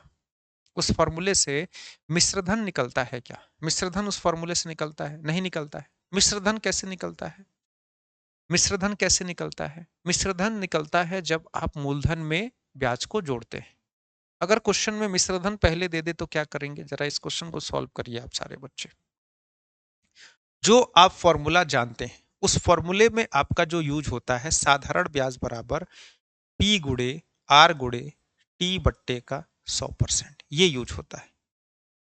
उस फॉर्मूले से मिश्रधन निकलता है क्या? मिश्रधन उस फॉर्मूले से निकलता है? नहीं निकलता है। मिश्रधन कैसे निकलता है? मिश्रधन कैसे निकलता है? मिश्रधन निकलता है जब आप मूलधन में ब्याज को जोड़ते हैं। अगर क्वेश्चन में मिश्रधन पहले दे दे तो क्या करेंगे? जरा इस क्वेश्चन को सॉल्व करिए आप सारे बच्चे। जो आप फॉर्मूला जानते हैं उस फॉर्मूले में आपका जो यूज होता है साधारण ब्याज बराबर P गुड़े R गुड़े T बट्टे का 100%, ये यूज होता है।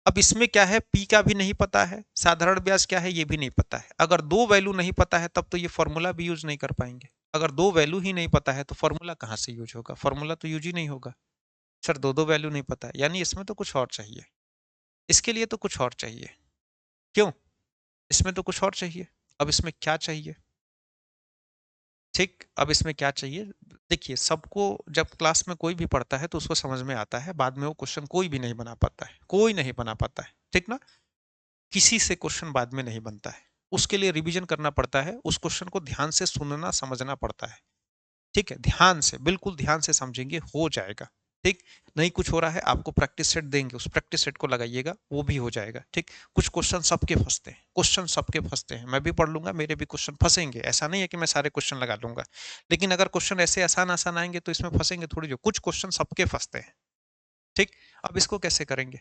अब इसमें क्या है, P का भी नहीं पता है, साधारण ब्याज क्या है ये भी नहीं पता है। अगर दो वैल्यू नहीं पता है तब तो ये फॉर्मूला भी यूज नहीं कर पाएंगे। अगर दो वैल्यू ही नहीं पता है तो फॉर्मूला कहाँ से यूज होगा? फॉर्मूला तो यूज ही नहीं होगा। सर दो दो वैल्यू नहीं पता है, यानी इसमें तो कुछ और चाहिए, इसके लिए तो कुछ और चाहिए। क्यों? इसमें तो कुछ और चाहिए। अब इसमें क्या चाहिए? ठीक, अब इसमें क्या चाहिए? देखिए सबको जब क्लास में कोई भी पढ़ता है तो उसको समझ में आता है, बाद में वो क्वेश्चन कोई भी नहीं बना पाता है, कोई नहीं बना पाता है, ठीक ना? किसी से क्वेश्चन बाद में नहीं बनता है, उसके लिए रिवीजन करना पड़ता है, उस क्वेश्चन को ध्यान से सुनना समझना पड़ता है। ठीक है, ध्यान से, बिल्कुल ध्यान से समझेंगे, हो जाएगा। ठीक, नहीं कुछ हो रहा है आपको प्रैक्टिस सेट देंगे, उस प्रैक्टिस सेट को लगाइएगा, वो भी हो जाएगा। ठीक, कुछ क्वेश्चन सबके फंसते हैं, क्वेश्चन सबके फंसते हैं, मैं भी पढ़ लूंगा मेरे भी क्वेश्चन फंसेंगे, ऐसा नहीं है कि मैं सारे क्वेश्चन लगा लूंगा, लेकिन अगर क्वेश्चन ऐसे आसान आसान आएंगे तो इसमें फंसेंगे थोड़ी, जो कुछ क्वेश्चन सबके फंसते हैं। ठीक, अब इसको कैसे करेंगे?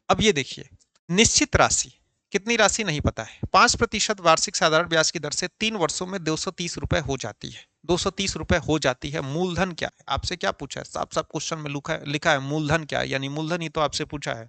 अब ये देखिए, निश्चित राशि, कितनी राशि नहीं पता है, 5% वार्षिक साधारण ब्याज की दर से 3 वर्षों में 230 रुपए हो जाती है, 230 रुपए हो जाती है। मूलधन क्या है? आपसे क्या पूछा है? साफ साफ क्वेश्चन में लिखा है मूलधन क्या है, यानी मूलधन ही तो आपसे पूछा है।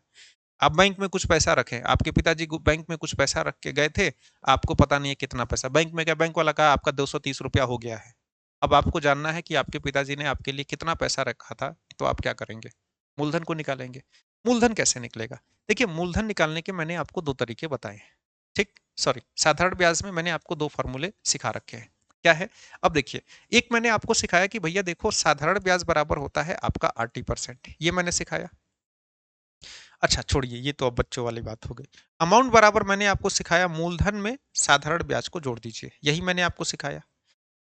आप बैंक में कुछ पैसा रखें, आपके पिताजी बैंक में कुछ पैसा रख के गए थे, आपको पता नहीं है कितना पैसा बैंक में, क्या बैंक वाला कहा आपका 230 रुपया हो गया है। अब आपको जानना है कि आपके पिताजी ने आपके लिए कितना पैसा रखा था, तो आप क्या करेंगे? मूलधन को निकालेंगे। मूलधन कैसे निकलेगा? देखिए मूलधन निकालने के मैंने आपको दो तरीके बताए हैं। ठीक, सॉरी, साधारण ब्याज में मैंने आपको दो फॉर्मूले सिखा रखे हैं। क्या है? अब देखिए, एक मैंने आपको सिखाया कि भैया देखो साधारण ब्याज बराबर होता है आपका 80%, ये मैंने सिखाया। अच्छा छोड़िए, ये तो अब बच्चों वाली बात हो गई। अमाउंट बराबर मैंने आपको सिखाया मूलधन में साधारण ब्याज को जोड़ दीजिए, यही मैंने आपको सिखाया।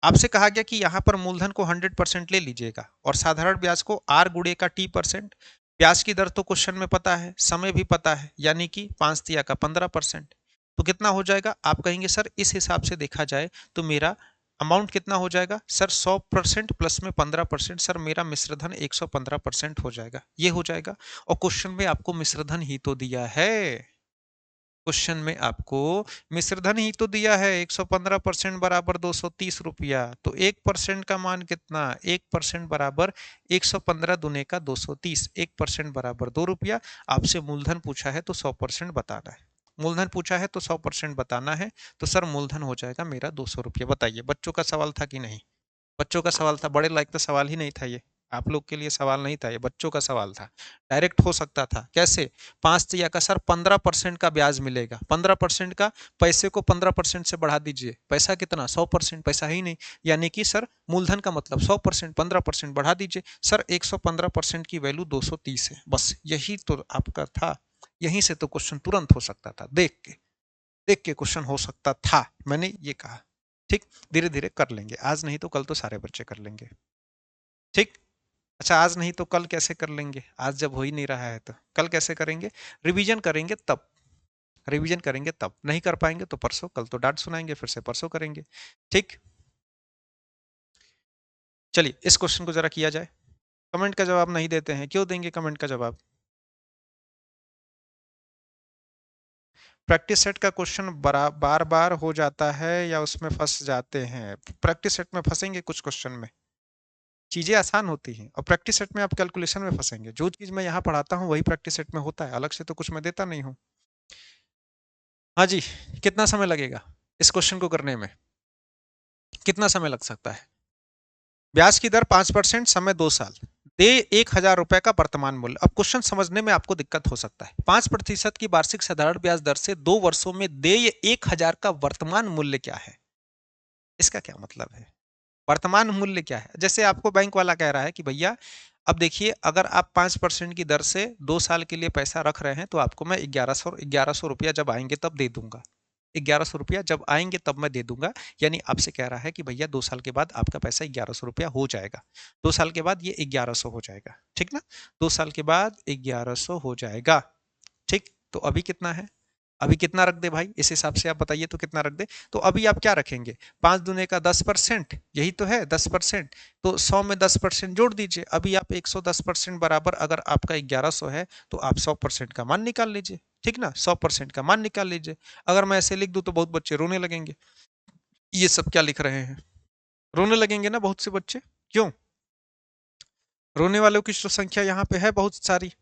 आपसे कहा गया कि यहाँ पर मूलधन को 100% ले लीजिएगा और साधारण ब्याज को R गुड़े का T%। ब्याज की दर तो क्वेश्चन में पता है, समय भी पता है, यानी कि 5 तिया का 15%। तो कितना हो जाएगा? आप कहेंगे सर इस हिसाब से देखा जाए तो मेरा अमाउंट कितना हो जाएगा? सर 100% प्लस में 15%, सर मेरा मिश्रधन 115% हो जाएगा, ये हो जाएगा। और क्वेश्चन में आपको मिश्रधन ही तो दिया है, क्वेश्चन में आपको मिश्रधन ही तो दिया है, 115% बराबर 230 रुपया। तो 1% का मान कितना? 1% बराबर 115 दुने का 230, 1% बराबर 2 रुपया। आपसे मूलधन पूछा है तो 100% बताना है, मूलधन पूछा है तो 100% बताना है। तो सर मूलधन हो जाएगा मेरा 200 रुपया। बताइए बच्चों का सवाल था कि नहीं? बच्चों का सवाल था, बड़े लायक तो सवाल ही नहीं था ये, आप लोग के लिए सवाल नहीं था, ये बच्चों का सवाल था। डायरेक्ट हो सकता था, कैसे? 5 तिया का सर 15% का ब्याज मिलेगा, 15% का, पैसे को 15% से बढ़ा दीजिए, पैसा कितना? 100%, पैसा ही नहीं, यानी कि सर मूलधन का मतलब 100%, 15% बढ़ा दीजिए, सर 115% की वैल्यू 230 है। बस यही तो आपका था, यहीं से तो क्वेश्चन तुरंत हो सकता था, देख के क्वेश्चन हो सकता था, मैंने ये कहा। ठीक, धीरे धीरे कर लेंगे, आज नहीं तो कल तो सारे बच्चे कर लेंगे। ठीक, अच्छा आज नहीं तो कल कैसे कर लेंगे? आज जब हो ही नहीं रहा है तो कल कैसे करेंगे? रिवीजन करेंगे तब, रिवीजन करेंगे तब, नहीं कर पाएंगे तो परसों, कल तो डांट सुनाएंगे, फिर से परसों करेंगे। ठीक, चलिए इस क्वेश्चन को जरा किया जाए। कमेंट का जवाब नहीं देते हैं, क्यों देंगे कमेंट का जवाब? प्रैक्टिस सेट का क्वेश्चन बार बार हो जाता है या उसमें फंस जाते हैं? प्रैक्टिस सेट में फंसेंगे कुछ क्वेश्चन में, चीजें आसान होती हैं, और प्रैक्टिस सेट में आप कैलकुलेशन में फंसेंगे। जो चीज मैं यहाँ पढ़ाता हूँ वही प्रैक्टिस सेट में होता है, अलग से तो कुछ मैं देता नहीं हूँ। हाँ जी, कितना समय लगेगा इस क्वेश्चन को करने में? कितना समय लग सकता है? ब्याज की दर 5%, समय 2 साल। दे 1,000 रुपए का वर्तमान मूल्य। अब क्वेश्चन समझने में आपको दिक्कत हो सकता है। 5% की वार्षिक साधारण ब्याज दर से 2 वर्षों में देय 1,000 का वर्तमान मूल्य क्या है? इसका क्या मतलब है? वर्तमान मूल्य क्या है? जैसे आपको बैंक वाला कह रहा है कि भैया अब देखिए, अगर आप 5% की दर से 2 साल के लिए पैसा रख रहे हैं तो आपको मैं 1100 रुपया जब आएंगे तब दे दूंगा। 1100 रुपया जब आएंगे तब मैं दे दूंगा। यानी आपसे कह रहा है कि भैया 2 साल के बाद आपका पैसा 1100 रुपया हो जाएगा। 2 साल के बाद ये 1100 हो जाएगा, ठीक ना? 2 साल के बाद 1100 हो जाएगा, ठीक? तो अभी कितना है? अभी कितना रख दे भाई? इस हिसाब से आप बताइए तो कितना रख दे? तो अभी आप क्या रखेंगे? 5 दूने का 10%, यही तो है 10%। तो 100 में 10% जोड़ दीजिए। अभी आप 110% बराबर अगर आपका 1100 है तो आप 100% का मान निकाल लीजिए, ठीक ना? 100% का मान निकाल लीजिए। अगर मैं ऐसे लिख दूं तो बहुत बच्चे रोने लगेंगे। ये सब क्या लिख रहे हैं? रोने लगेंगे ना बहुत से बच्चे। क्यों? रोने वालों की तो संख्या यहाँ पे है बहुत सारी।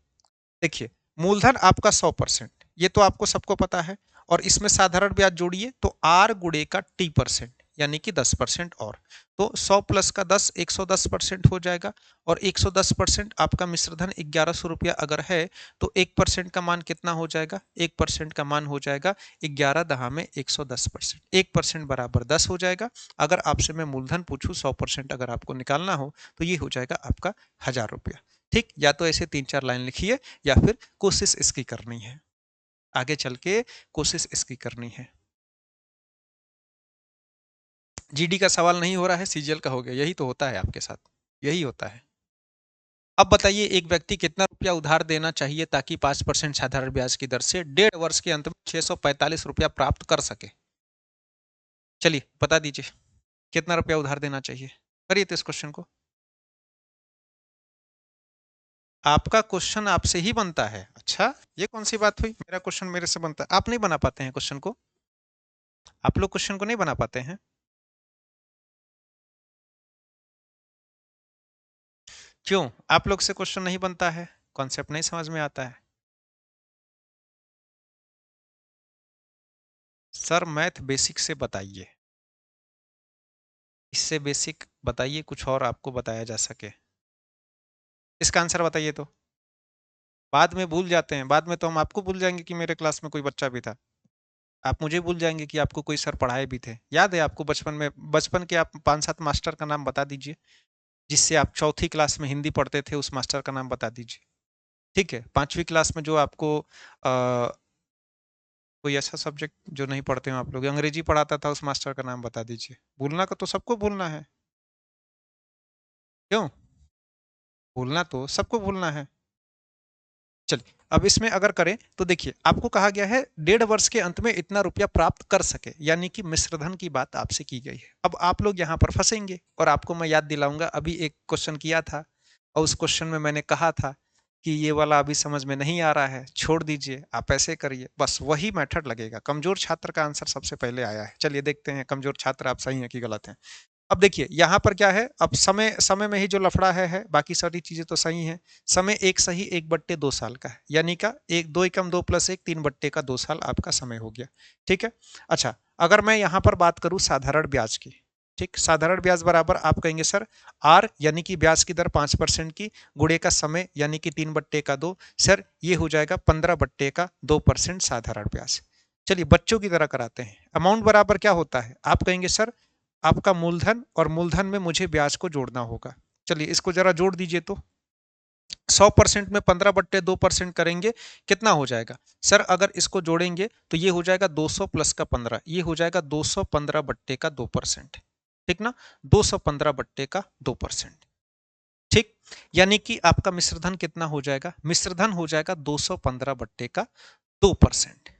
देखिए, मूलधन आपका 100%, ये तो आपको सबको पता है। और इसमें साधारण ब्याज जोड़िए तो आर गुड़े का टी% यानी कि 10% और। तो 100 प्लस का 10 110% हो जाएगा। और 110% आपका मिश्रधन 1100 रुपया अगर है तो 1% का मान कितना हो जाएगा? 1% का मान हो जाएगा 11 दहा में 110%। 1% बराबर 10 हो जाएगा। अगर आपसे मैं मूलधन पूछूं 100% अगर आपको निकालना हो तो ये हो जाएगा आपका 1000 रुपया, ठीक? या तो ऐसे 3-4 लाइन लिखिए या फिर कोशिश इसकी करनी है, आगे चल के कोशिश इसकी करनी है। जीडी का सवाल नहीं हो रहा है, सीजीएल का हो गया। यही तो होता है आपके साथ, यही होता है। अब बताइए, एक व्यक्ति कितना रुपया उधार देना चाहिए ताकि 5% साधारण ब्याज की दर से 1.5 वर्ष के अंत में 645 रुपया प्राप्त कर सके? चलिए बता दीजिए, कितना रुपया उधार देना चाहिए? करिए तो इस क्वेश्चन को। आपका क्वेश्चन आपसे ही बनता है? अच्छा, ये कौन सी बात हुई? मेरा क्वेश्चन मेरे से बनता है, आप नहीं बना पाते हैं क्वेश्चन को? आप लोग क्वेश्चन को नहीं बना पाते हैं? क्यों? आप लोग से क्वेश्चन नहीं बनता है? कॉन्सेप्ट नहीं समझ में आता है? सर मैथ बेसिक से बताइए, इससे बेसिक बताइए कुछ और आपको बताया जा सके। इसका आंसर बताइए तो। बाद में भूल जाते हैं, बाद में तो हम आपको भूल जाएंगे कि मेरे क्लास में कोई बच्चा भी था। आप मुझे भूल जाएंगे कि आपको कोई सर पढ़ाए भी थे। याद है आपको बचपन में? बचपन के आप 5-7 मास्टर का नाम बता दीजिए, जिससे आप चौथी क्लास में हिंदी पढ़ते थे, उस मास्टर का नाम बता दीजिए। ठीक है, 5वीं क्लास में जो आपको कोई ऐसा सब्जेक्ट जो नहीं पढ़ते हो आप लोग, अंग्रेजी पढ़ाता था, उस मास्टर का नाम बता दीजिए। भूलना का तो सबको भूलना है। क्यों? भूलना तो सबको भूलना है। चलिए, अब इसमें अगर करें तो देखिए, आपको कहा गया है 1.5 वर्ष के अंत में इतना रुपया प्राप्त कर सके, यानी कि मिश्रधन की बात आपसे की गई है। अब आप लोग यहाँ पर फंसेंगे और आपको मैं याद दिलाऊंगा, अभी एक क्वेश्चन किया था और उस क्वेश्चन में मैंने कहा था कि ये वाला अभी समझ में नहीं आ रहा है, छोड़ दीजिए, आप ऐसे करिए। बस वही मेथड लगेगा। कमजोर छात्र का आंसर सबसे पहले आया है। चलिए देखते हैं कमजोर छात्र आप सही हैं कि गलत हैं। अब देखिए यहाँ पर क्या है, अब समय समय में ही जो लफड़ा है, बाकी सारी चीजें तो सही हैं। समय एक सही 1/2 साल का है, यानी का 2 प्लस 1 3/2 साल आपका समय हो गया, ठीक है? अच्छा, अगर मैं यहाँ पर बात करूँ साधारण ब्याज की, ठीक, साधारण ब्याज बराबर आप कहेंगे सर आर यानी कि ब्याज की दर 5% की गुणे का समय यानी कि 3/2, सर ये हो जाएगा 15/2% साधारण ब्याज। चलिए बच्चों की तरह कराते हैं। अमाउंट बराबर क्या होता है? आप कहेंगे सर आपका मूलधन, और मूलधन में मुझे ब्याज को जोड़ना होगा। चलिए इसको जरा जोड़ दीजिए तो। 100% में 15/2% करेंगे, कितना हो जाएगा? सर अगर इसको जोड़ेंगे तो ये हो जाएगा 200 प्लस का 15, ये हो जाएगा 215/2%, ठीक ना? 215/2%, ठीक। यानी कि आपका मिश्रधन कितना हो जाएगा? मिश्रधन हो जाएगा 215/2%।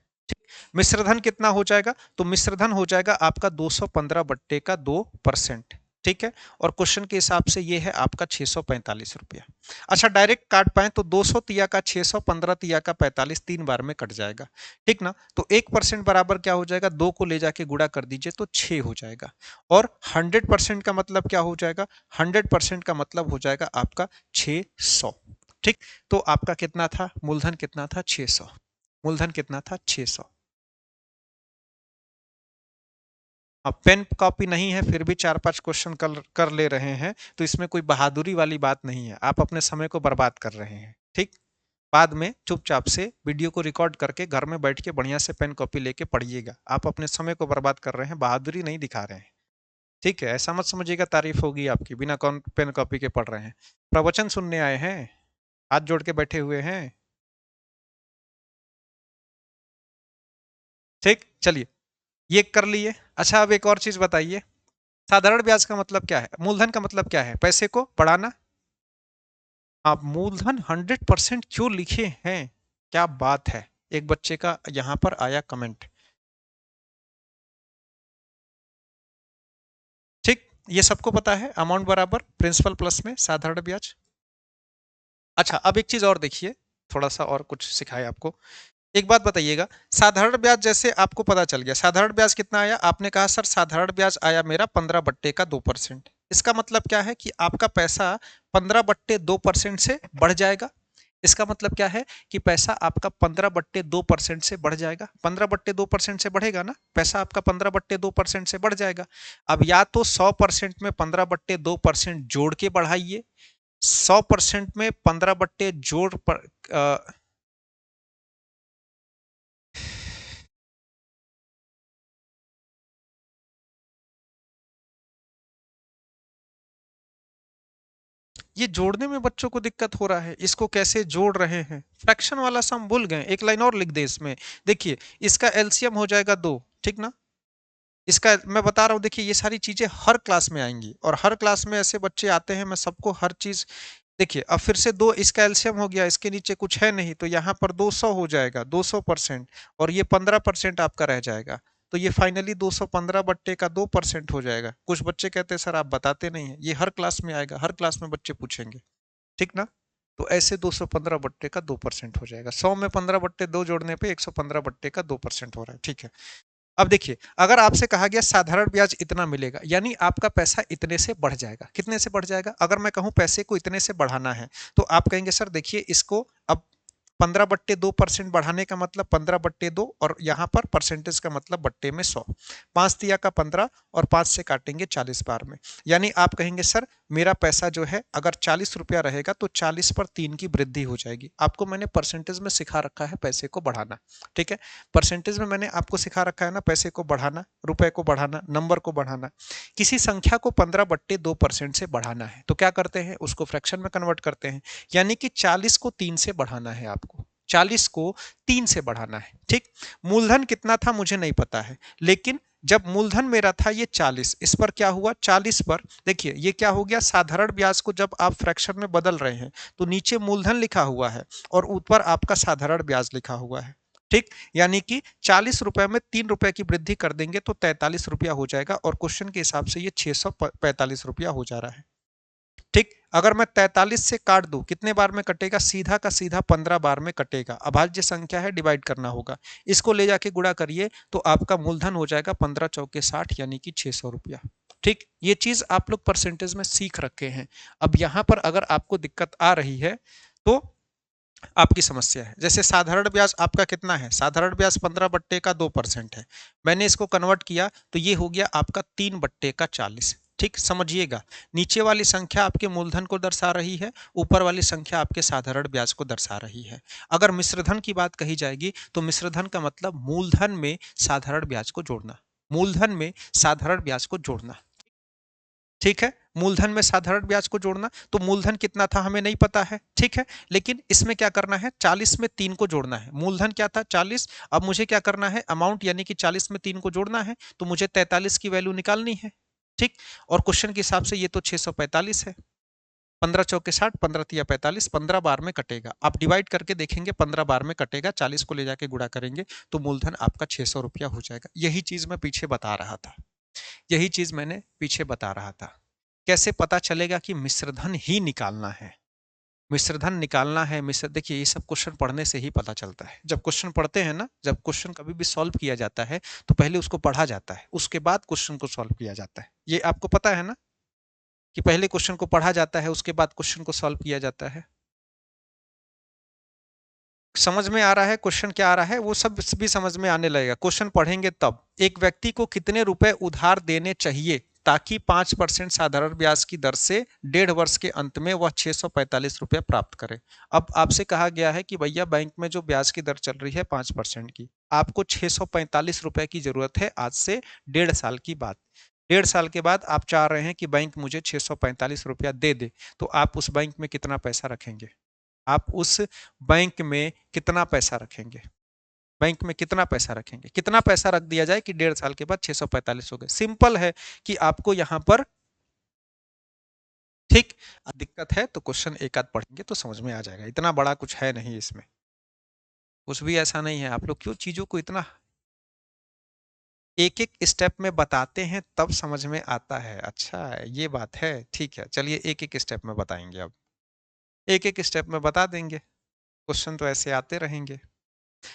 मिश्रधन कितना हो जाएगा? तो मिश्रधन हो जाएगा आपका 215/2%, ठीक है? और क्वेश्चन के हिसाब से ये है आपका 645 रुपया। अच्छा, डायरेक्ट काट पाए तो 200 तिया का 600, 15 तिया का 45, 3 बार में कट जाएगा, ठीक ना? तो 1% बराबर क्या हो जाएगा? 2 को ले जाके गुणा कर दीजिए तो 6 हो जाएगा। और 100% का मतलब क्या हो जाएगा? 100% का मतलब हो जाएगा आपका 600, ठीक। तो आपका कितना था? मूलधन कितना था? 600। मूलधन कितना था? 600। अब पेन कॉपी नहीं है फिर भी 4-5 क्वेश्चन कर ले रहे हैं, तो इसमें कोई बहादुरी वाली बात नहीं है, आप अपने समय को बर्बाद कर रहे हैं। ठीक, बाद में चुपचाप से वीडियो को रिकॉर्ड करके घर में बैठ के बढ़िया से पेन कॉपी लेके पढ़िएगा। आप अपने समय को बर्बाद कर रहे हैं, बहादुरी नहीं दिखा रहे हैं। ठीक है, ऐसा मत समझिएगा तारीफ होगी आपकी बिना कौन पेन कॉपी के पढ़ रहे हैं। प्रवचन सुनने आए हैं, हाथ जोड़ के बैठे हुए हैं। ठीक, चलिए ये कर लिए। अच्छा, अब एक और चीज बताइए, साधारण ब्याज का मतलब क्या है, मूलधन का मतलब क्या है, पैसे को बढ़ाना। आप मूलधन 100% क्यों लिखे हैं, क्या बात है। एक बच्चे का यहां पर आया कमेंट। ठीक, ये सबको पता है, अमाउंट बराबर प्रिंसिपल प्लस में साधारण ब्याज। अच्छा, अब एक चीज और देखिए, थोड़ा सा और कुछ सिखाए आपको। एक बात बताइएगा, साधारण ब्याज जैसे आपको पता चल गया, साधारण ब्याज कितना आया, आपने कहा सर साधारण ब्याज आया मेरा 15/2%। इसका मतलब क्या है कि आपका पैसा 15/2% से बढ़ जाएगा। इसका मतलब क्या है कि पैसा आपका 15/2% से बढ़ जाएगा। 15/2% से बढ़ेगा ना, पैसा आपका 15/2% से बढ़ जाएगा। अब या तो 100% में 15/2% जोड़ के बढ़ाइए, 100% में 15 जोड़ पर ये जोड़ने में बच्चों को दिक्कत हो रहा है, इसको कैसे जोड़ रहे हैं, फ्रैक्शन वाला सम भूल गए, एक लाइन और लिख दे इसमें। देखिए, इसका एलसीएम हो जाएगा 2, ठीक ना। इसका मैं बता रहा हूँ, देखिए ये सारी चीजें हर क्लास में आएंगी और हर क्लास में ऐसे बच्चे आते हैं, मैं सबको हर चीज। देखिए अब फिर से 2, इसका एलसीएम हो गया, इसके नीचे कुछ है नहीं, तो यहाँ पर 200 हो जाएगा, 200%, और ये 15% आपका रह जाएगा। तो ये फाइनली 215/2% हो जाएगा। कुछ बच्चे कहते हैं सर आप बताते नहीं है, ये हर क्लास में आएगा, हर क्लास में बच्चे पूछेंगे, ठीक ना। तो ऐसे 215/2% हो जाएगा, 100 में 15/2 जोड़ने पे 115/2% हो रहा है, ठीक है। अब देखिए, अगर आपसे कहा गया साधारण ब्याज इतना मिलेगा, यानी आपका पैसा इतने से बढ़ जाएगा। कितने से बढ़ जाएगा, अगर मैं कहूं पैसे को इतने से बढ़ाना है, तो आप कहेंगे सर देखिए इसको अब 15/2% बढ़ाने का मतलब 15/2, और यहाँ पर परसेंटेज का मतलब बट्टे में 100, 5 दिया का 15, और 5 से काटेंगे 40 बार में। यानी आप कहेंगे सर मेरा पैसा जो है अगर 40 रुपया रहेगा तो 40 पर 3 की वृद्धि हो जाएगी। आपको मैंने परसेंटेज में सिखा रखा है पैसे को बढ़ाना, ठीक है। परसेंटेज में मैंने आपको सिखा रखा है ना, पैसे को बढ़ाना, रुपए को बढ़ाना, नंबर को बढ़ाना। किसी संख्या को 15/2% से बढ़ाना है तो क्या करते हैं, उसको फ्रैक्शन में कन्वर्ट करते हैं। यानी कि 40 को 3 से बढ़ाना है आपको, 40 को 3 से बढ़ाना है, ठीक। मूलधन कितना था मुझे नहीं पता है, लेकिन जब मूलधन मेरा था ये 40, इस पर क्या हुआ 40 पर, देखिए ये क्या हो गया, साधारण ब्याज को जब आप फ्रैक्शन में बदल रहे हैं तो नीचे मूलधन लिखा हुआ है और ऊपर आपका साधारण ब्याज लिखा हुआ है, ठीक। यानी कि 40 रुपए में 3 रुपए की वृद्धि कर देंगे तो 43 रुपया हो जाएगा, और क्वेश्चन के हिसाब से ये 645 रुपया हो जा रहा है, ठीक। अगर मैं 43 से काट दूं कितने बार में कटेगा, सीधा का सीधा 15 बार में कटेगा। अभाज्य संख्या है, डिवाइड करना होगा, इसको ले जाके गुणा करिए तो आपका मूलधन हो जाएगा 15 चौके 60, यानी कि 600 रुपया, ठीक। ये चीज आप लोग परसेंटेज में सीख रखे हैं। अब यहां पर अगर आपको दिक्कत आ रही है तो आपकी समस्या है। जैसे साधारण ब्याज आपका कितना है, साधारण ब्याज 15/2% है, मैंने इसको कन्वर्ट किया तो ये हो गया आपका 3/40, ठीक। समझिएगा, नीचे वाली संख्या आपके मूलधन को दर्शा रही है, ऊपर वाली संख्या आपके साधारण ब्याज को दर्शा रही है। अगर मिश्रधन की बात कही जाएगी तो मिश्रधन का मतलब मूलधन में साधारण ब्याज को जोड़ना, मूलधन में साधारण ब्याज को जोड़ना, ठीक है। मूलधन में साधारण ब्याज को जोड़ना, तो मूलधन कितना था हमें नहीं पता है, ठीक है। लेकिन इसमें क्या करना है, 40 में 3 को जोड़ना है, मूलधन क्या था 40, अब मुझे क्या करना है अमाउंट, यानी कि 40 में 3 को जोड़ना है, तो मुझे 43 की वैल्यू निकालनी है, ठीक। और क्वेश्चन के हिसाब से ये तो 645 है, 15 चौके 60, 15 तिया 45, 15 बार में कटेगा, आप डिवाइड करके देखेंगे 15 बार में कटेगा, 40 को ले जाके गुणा करेंगे तो मूलधन आपका 600 रुपया हो जाएगा। यही चीज मैं पीछे बता रहा था, यही चीज मैंने पीछे बता रहा था। कैसे पता चलेगा कि मिश्रधन ही निकालना है, मिश्रधन निकालना है, मिश्र, देखिए ये सब क्वेश्चन पढ़ने से ही पता चलता है। जब क्वेश्चन पढ़ते हैं ना, जब क्वेश्चन कभी भी सॉल्व किया जाता है तो पहले उसको पढ़ा जाता है, उसके बाद क्वेश्चन को सॉल्व किया जाता है। ये आपको पता है ना कि पहले क्वेश्चन को पढ़ा जाता है उसके बाद क्वेश्चन को सॉल्व किया जाता है। समझ में आ रहा है क्वेश्चन क्या आ रहा है, वो सब भी समझ में आने लगेगा, क्वेश्चन पढ़ेंगे तब। एक व्यक्ति को कितने रुपए उधार देने चाहिए ताकि 5% साधारण ब्याज की दर से 1.5 वर्ष के अंत में वह 645 रुपए प्राप्त करे। अब आपसे कहा गया है कि भैया बैंक में जो ब्याज की दर चल रही है 5% की, आपको 645 रुपए की जरूरत है आज से 1.5 साल की बात। 1.5 साल के बाद आप चाह रहे हैं कि बैंक मुझे 645 रुपया दे दे, तो आप उस बैंक में कितना पैसा रखेंगे? आप उस बैंक में कितना पैसा रखेंगे? बैंक में कितना पैसा रखेंगे? कितना पैसा रख दिया जाए कि 1.5 साल के बाद 645 हो गए? सिंपल है कि आपको यहां पर, ठीक, दिक्कत है तो क्वेश्चन एक आध पढ़ेंगे तो समझ में आ जाएगा, इतना बड़ा कुछ है नहीं इसमें, कुछ भी ऐसा नहीं है। आप लोग क्यों चीजों को इतना एक एक स्टेप में बताते हैं तब समझ में आता है? अच्छा ये बात है, ठीक है, चलिए एक एक स्टेप में बताएंगे। अब एक एक स्टेप में बता देंगे, क्वेश्चन तो ऐसे आते रहेंगे।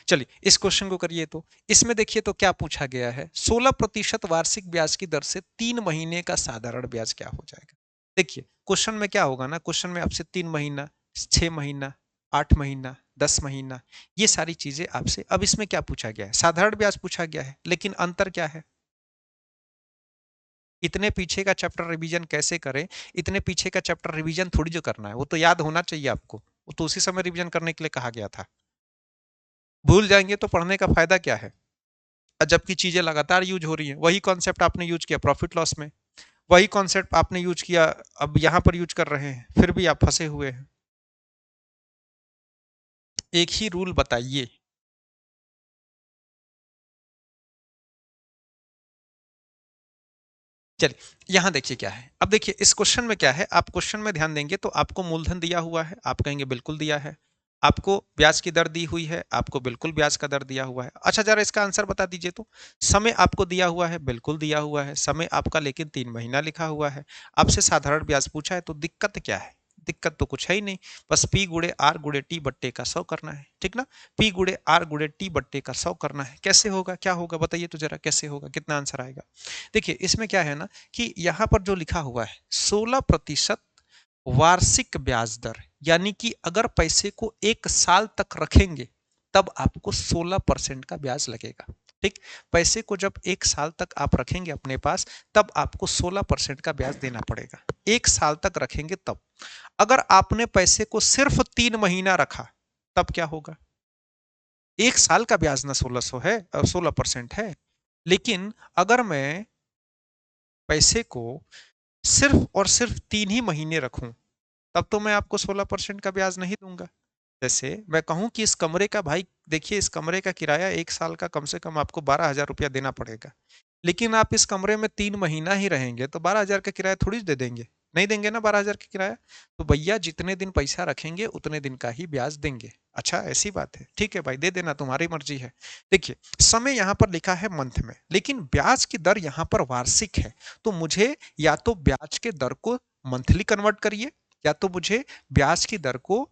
चलिए इस क्वेश्चन को करिए। तो इसमें देखिए तो क्या पूछा गया है, 16% वार्षिक ब्याज की दर से 3 महीने का साधारण ब्याज क्या हो जाएगा? देखिए क्वेश्चन में क्या होगा ना, क्वेश्चन में आपसे 3 महीना, 6 महीना, 8 महीना, 10 महीना, ये सारी चीजें आपसे। अब इसमें क्या पूछा गया है? साधारण ब्याज पूछा गया है, लेकिन अंतर क्या है? इतने पीछे का चैप्टर रिवीजन कैसे करें? इतने पीछे का चैप्टर रिवीजन थोड़ी जो करना है, वो तो याद होना चाहिए आपको, वो तो उसी समय रिवीजन करने के लिए कहा गया था। भूल जाएंगे तो पढ़ने का फायदा क्या है? जबकि चीजें लगातार यूज हो रही हैं, वही कॉन्सेप्ट आपने यूज किया प्रॉफिट लॉस में, वही कॉन्सेप्ट आपने यूज किया अब यहां पर यूज कर रहे हैं, फिर भी आप फंसे हुए हैं। एक ही रूल बताइए। चलिए यहां देखिए क्या है। अब देखिए इस क्वेश्चन में क्या है, आप क्वेश्चन में ध्यान देंगे तो आपको मूलधन दिया हुआ है, आप कहेंगे बिल्कुल दिया है। आपको ब्याज की दर दी हुई है, आपको बिल्कुल ब्याज का दर दिया हुआ है। अच्छा जरा इसका आंसर बता दीजिए। तो समय आपको दिया हुआ है, बिल्कुल दिया हुआ है समय आपका, लेकिन 3 महीना लिखा हुआ है। आपसे साधारण ब्याज पूछा है, तो दिक्कत क्या है? दिक्कत तो कुछ है ही नहीं, बस पी गुड़े आर गुड़े टी बट्टे का 100 करना है, ठीक ना? पी गुड़े आर गुड़े टी बट्टे का 100 करना है। कैसे होगा, क्या होगा बताइए तो जरा, कैसे होगा, कितना आंसर आएगा? देखिए इसमें क्या है ना कि यहां पर जो लिखा हुआ है 16% वार्षिक ब्याज दर, यानी कि अगर पैसे को 1 साल तक रखेंगे तब आपको 16% का ब्याज लगेगा। ठीक, पैसे को जब 1 साल तक आप रखेंगे अपने पास तब आपको 16% का ब्याज देना पड़ेगा। 1 साल तक रखेंगे तब। अगर आपने पैसे को सिर्फ 3 महीना रखा तब क्या होगा? 1 साल का ब्याज ना 1600 है, 16% है, लेकिन अगर मैं पैसे को सिर्फ और सिर्फ 3 ही महीने रखूं तब तो मैं आपको 16% का ब्याज नहीं दूंगा। जैसे मैं कहूं कि इस कमरे का भाई देखिए, इस कमरे का किराया 1 साल का कम से कम आपको 12,000 रुपया देना पड़ेगा, लेकिन आप इस कमरे में 3 महीना ही रहेंगे तो 12,000 का किराया थोड़ी दे देंगे, नहीं देंगे ना 12,000 का किराया। तो भैया जितने दिन पैसा रखेंगे उतने दिन का ही ब्याज देंगे। अच्छा ऐसी बात है, ठीक है भाई दे देना, तुम्हारी मर्जी है। देखिए समय यहां पर लिखा है मंथ में, लेकिन ब्याज की दर यहां पर वार्षिक है, तो मुझे या तो ब्याज के दर को मंथली कन्वर्ट करिए, या तो मुझे ब्याज की दर को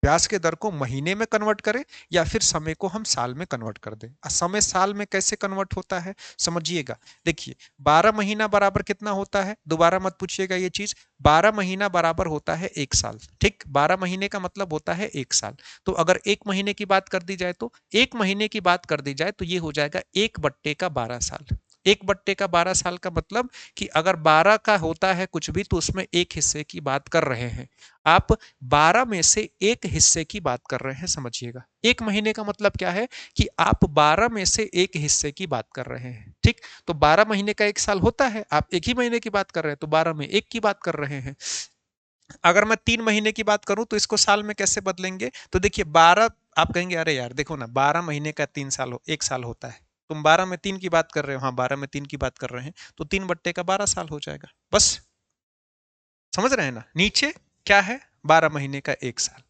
ब्याज के दर को महीने में कन्वर्ट करें, या फिर समय को हम साल में कन्वर्ट कर दें। समय साल में कैसे कन्वर्ट होता है समझिएगा। देखिए 12 महीना बराबर कितना होता है, दोबारा मत पूछिएगा ये चीज। 12 महीना बराबर होता है 1 साल, ठीक, 12 महीने का मतलब होता है 1 साल। तो अगर 1 महीने की बात कर दी जाए, तो 1 महीने की बात कर दी जाए तो ये हो जाएगा 1/12 साल। 1/12 साल का मतलब कि अगर 12 का होता है कुछ भी तो उसमें एक हिस्से की बात कर रहे हैं आप, 12 में से एक हिस्से की बात कर रहे हैं, समझिएगा। 1 महीने का मतलब क्या है कि आप 12 में से एक हिस्से की बात कर रहे हैं, ठीक। तो 12 महीने का 1 साल होता है, आप एक ही महीने की बात कर रहे हैं तो 12 में एक की बात कर रहे हैं। अगर मैं 3 महीने की बात करूं तो इसको साल में कैसे बदलेंगे? तो देखिए 12, आप कहेंगे अरे यार देखो ना 12 महीने का 1 साल होता है, तुम 12 में 3 की बात कर रहे हो, हाँ 12 में 3 की बात कर रहे हैं, तो 3/12 साल हो जाएगा बस। समझ रहे हैं ना? नीचे क्या है, 12 महीने का 1 साल,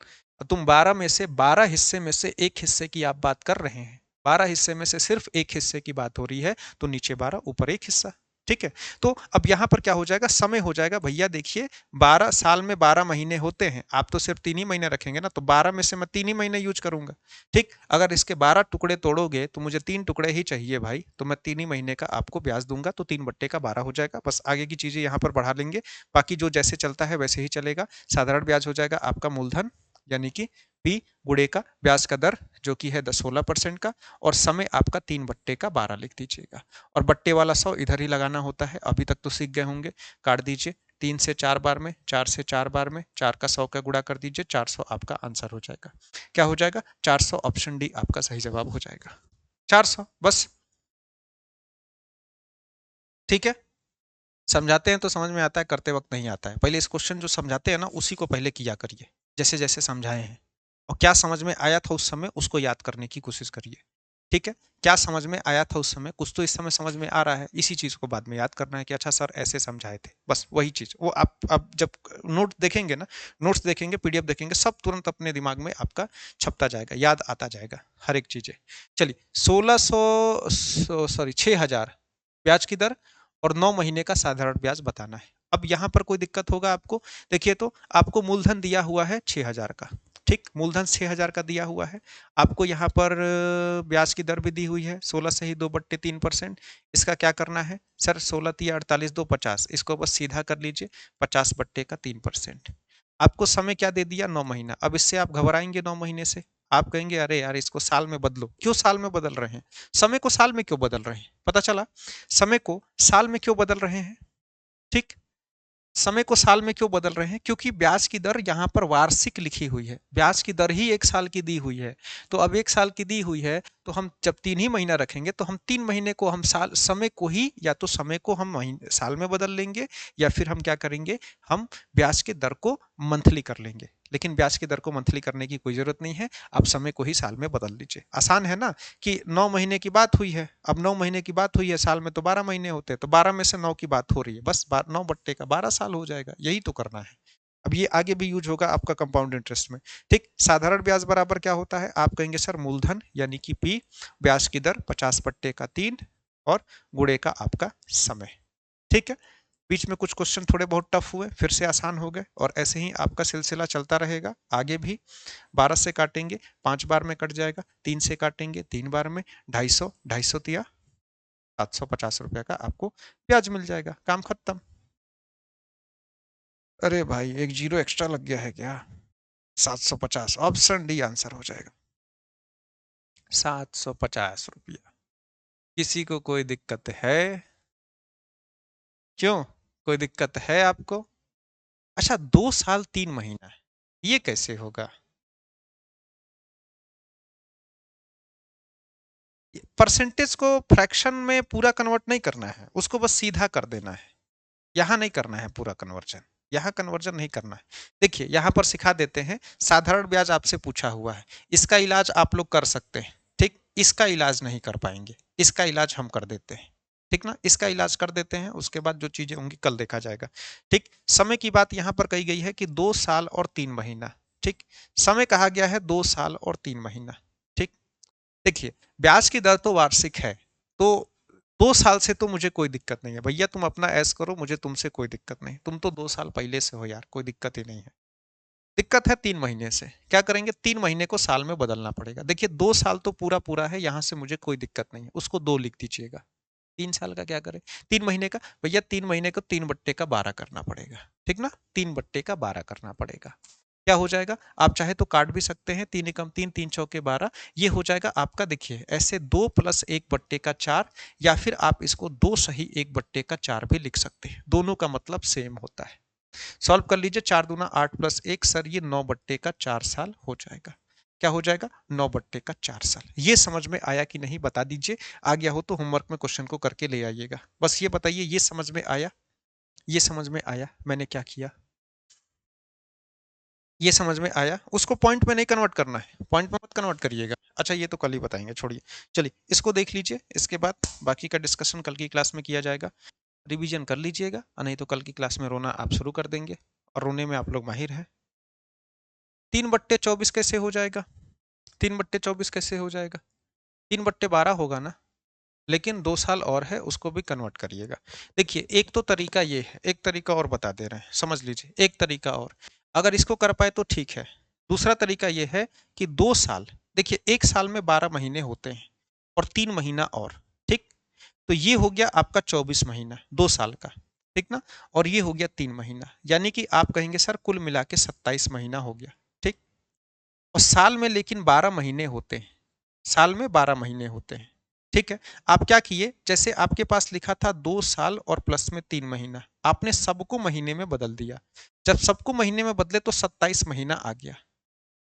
और तुम 12 में से 12 हिस्से में से एक हिस्से की आप बात कर रहे हैं, 12 हिस्से में से सिर्फ एक हिस्से की बात हो रही है, तो नीचे 12 ऊपर एक हिस्सा, ठीक है। तो अब यहां पर क्या हो जाएगा, समय हो जाएगा भैया देखिए, 12 साल में 12 महीने होते हैं, आप तो सिर्फ 3 ही महीने रखेंगे ना, तो 12 में से मैं 3 ही महीने यूज करूंगा, ठीक। अगर इसके 12 टुकड़े तोड़ोगे तो मुझे 3 टुकड़े ही चाहिए भाई, तो मैं 3 ही महीने का आपको ब्याज दूंगा, तो 3/12 हो जाएगा। बस आगे की चीजें यहाँ पर बढ़ा लेंगे, बाकी जो जैसे चलता है वैसे ही चलेगा। साधारण ब्याज हो जाएगा आपका मूलधन, यानी कि पी गुणे का ब्याज का दर जो कि है 16% का, और समय आपका 3/12 लिख दीजिएगा। और बट्टे वाला 100 इधर ही लगाना होता है, अभी तक तो सीख गए होंगे। काट दीजिए 3 से 4 बार में, 4 से 4 बार में, 4 का 100 का गुणा कर दीजिए, 400 आपका आंसर हो जाएगा। क्या हो जाएगा? 400, ऑप्शन डी आपका सही जवाब हो जाएगा। 400 बस। ठीक है, समझाते हैं तो समझ में आता है, करते वक्त नहीं आता है। पहले इस क्वेश्चन जो समझाते हैं ना, उसी को पहले किया करिए, जैसे जैसे समझाए हैं, और क्या समझ में आया था उस समय उसको याद करने की कोशिश करिए। ठीक है, क्या समझ में आया था उस समय, कुछ तो इस समय समझ में आ रहा है, इसी चीज को बाद में याद करना है कि अच्छा सर ऐसे समझाए थे, बस वही चीज। वो आप अब जब नोट देखेंगे ना, नोट्स देखेंगे, पीडीएफ देखेंगे, सब तुरंत अपने दिमाग में आपका छपता जाएगा, याद आता जाएगा हर एक चीजें। चलिए 6,000 ब्याज की दर और 9 महीने का साधारण ब्याज बताना है। अब यहाँ पर कोई दिक्कत होगा आपको? देखिए, तो आपको मूलधन दिया हुआ है 6,000 का, ठीक, मूलधन 6,000 का दिया हुआ है। आपको यहाँ पर ब्याज की दर भी दी हुई है 16 से ही 2/3%। इसका क्या करना है सर? 16 तिया 48, 2 50, इसको बस सीधा कर लीजिए, 50/3%। आपको समय क्या दे दिया? 9 महीना। अब इससे आप घबराएंगे 9 महीने से? आप कहेंगे अरे यार इसको साल में बदलो। क्यों साल में बदल रहे हैं? समय को साल में क्यों बदल रहे हैं? पता चला समय को साल में क्यों बदल रहे हैं? ठीक, समय को साल में क्यों बदल रहे हैं? क्योंकि ब्याज की दर यहाँ पर वार्षिक लिखी हुई है, ब्याज की दर ही 1 साल की दी हुई है। तो अब 1 साल की दी हुई है, तो हम जब 3 ही महीना रखेंगे तो हम 3 महीने को हम साल, समय को ही, या तो समय को हम महीने साल में बदल लेंगे, या फिर हम क्या करेंगे, हम ब्याज की दर को मंथली कर लेंगे। लेकिन ब्याज की दर को मंथली करने की कोई जरूरत नहीं है, आप समय को ही साल में बदल लीजिए। आसान है ना, कि 9 महीने की बात हुई है, अब 9 महीने की बात हुई है, साल में तो 12 महीने होते हैं, तो 12 में से 9 की बात हो रही है, बस 9/12 साल हो जाएगा, यही तो करना है। अब ये आगे भी यूज होगा आपका कंपाउंड इंटरेस्ट में। ठीक, साधारण ब्याज बराबर क्या होता है? आप कहेंगे सर मूलधन यानी कि पी, ब्याज की दर 50/3 और गुणे का आपका समय। ठीक है, बीच में कुछ क्वेश्चन थोड़े बहुत टफ हुए, फिर से आसान हो गए, और ऐसे ही आपका सिलसिला चलता रहेगा आगे भी। 12 से काटेंगे 5 बार में कट जाएगा, 3 से काटेंगे 3 बार में, 250, 250 तिया 750 रुपए का आपको ब्याज मिल जाएगा, काम खत्म। अरे भाई एक जीरो एक्स्ट्रा लग गया है क्या? 750, ऑप्शन डी आंसर हो जाएगा, 750 रुपया। किसी को कोई दिक्कत है? क्यों, कोई दिक्कत है आपको? अच्छा, 2 साल 3 महीना है, ये कैसे होगा? परसेंटेज को फ्रैक्शन में पूरा कन्वर्ट नहीं करना है, उसको बस सीधा कर देना है। यहाँ नहीं करना है पूरा कन्वर्जन, यहाँ कन्वर्जन नहीं करना है। देखिए यहाँ पर सिखा देते हैं, साधारण ब्याज आपसे पूछा हुआ है, इसका इलाज आप लोग कर सकते हैं, ठीक, इसका इलाज नहीं कर पाएंगे, इसका इलाज हम कर देते हैं, ठीक ना, इसका इलाज कर देते हैं, उसके बाद जो चीजें होंगी कल देखा जाएगा। ठीक, समय की बात यहाँ पर कही गई है कि 2 साल और 3 महीना, ठीक, समय कहा गया है 2 साल और 3 महीना। ठीक, देखिए ब्याज की दर तो वार्षिक है, तो 2 साल से तो मुझे कोई दिक्कत नहीं है भैया, तुम अपना ऐश करो, मुझे तुमसे कोई दिक्कत नहीं, तुम तो 2 साल पहले से हो यार, कोई दिक्कत ही नहीं है। दिक्कत है 3 महीने से, क्या करेंगे, 3 महीने को साल में बदलना पड़ेगा। देखिए 2 साल तो पूरा पूरा है, यहां से मुझे कोई दिक्कत नहीं है, उसको 2 लिख दीजिएगा। 3 साल का क्या करें, 3 महीने का, भैया 3 महीने को 3/12 करना पड़ेगा, ठीक ना, 3/12 करना पड़ेगा। क्या हो जाएगा, आप चाहे तो काट भी सकते हैं, 3 एकम 3, 3 चौके 12, ये हो जाएगा आपका। देखिए ऐसे 2 + 1/4, या फिर आप इसको 2 सही 1/4 भी लिख सकते हैं, दोनों का मतलब सेम होता है। सॉल्व कर लीजिए, 4 दूना 8 + 1 सर, ये 9/4 साल हो जाएगा। क्या हो जाएगा, 9/4 साल। ये समझ में आया कि नहीं बता दीजिए, आ गया हो तो होमवर्क में क्वेश्चन को करके ले आइएगा। बस ये बताइए, ये समझ में आया, ये समझ में आया मैंने क्या किया, ये समझ में आया? उसको पॉइंट में नहीं कन्वर्ट करना है, पॉइंट में मत कन्वर्ट करिएगा। अच्छा ये तो कल ही बताएंगे, छोड़िए। चलिए इसको देख लीजिए, इसके बाद बाकी का डिस्कशन कल की क्लास में किया जाएगा। रिवीजन कर लीजिएगा, नहीं तो कल की क्लास में रोना आप शुरू कर देंगे, और रोने में आप लोग माहिर हैं। 3/24 कैसे हो जाएगा, 3/24 कैसे हो जाएगा? 3/12 होगा ना, लेकिन 2 साल और है, उसको भी कन्वर्ट करिएगा। देखिए एक तो तरीका ये है, एक तरीका और बता दे रहे हैं, समझ लीजिए, एक तरीका और, अगर इसको कर पाए तो ठीक है। दूसरा तरीका ये है कि 2 साल, देखिए 1 साल में 12 महीने होते हैं, और 3 महीना और, ठीक, तो ये हो गया आपका 24 महीना 2 साल का, ठीक ना, और ये हो गया 3 महीना, यानी कि आप कहेंगे सर कुल मिला के 27 महीना हो गया, ठीक। और साल में लेकिन 12 महीने होते हैं, साल में 12 महीने होते हैं। ठीक है, आप क्या किए, जैसे आपके पास लिखा था 2 साल और प्लस में 3 महीना, आपने सबको महीने में बदल दिया। जब सबको महीने में बदले तो 27 महीना आ गया।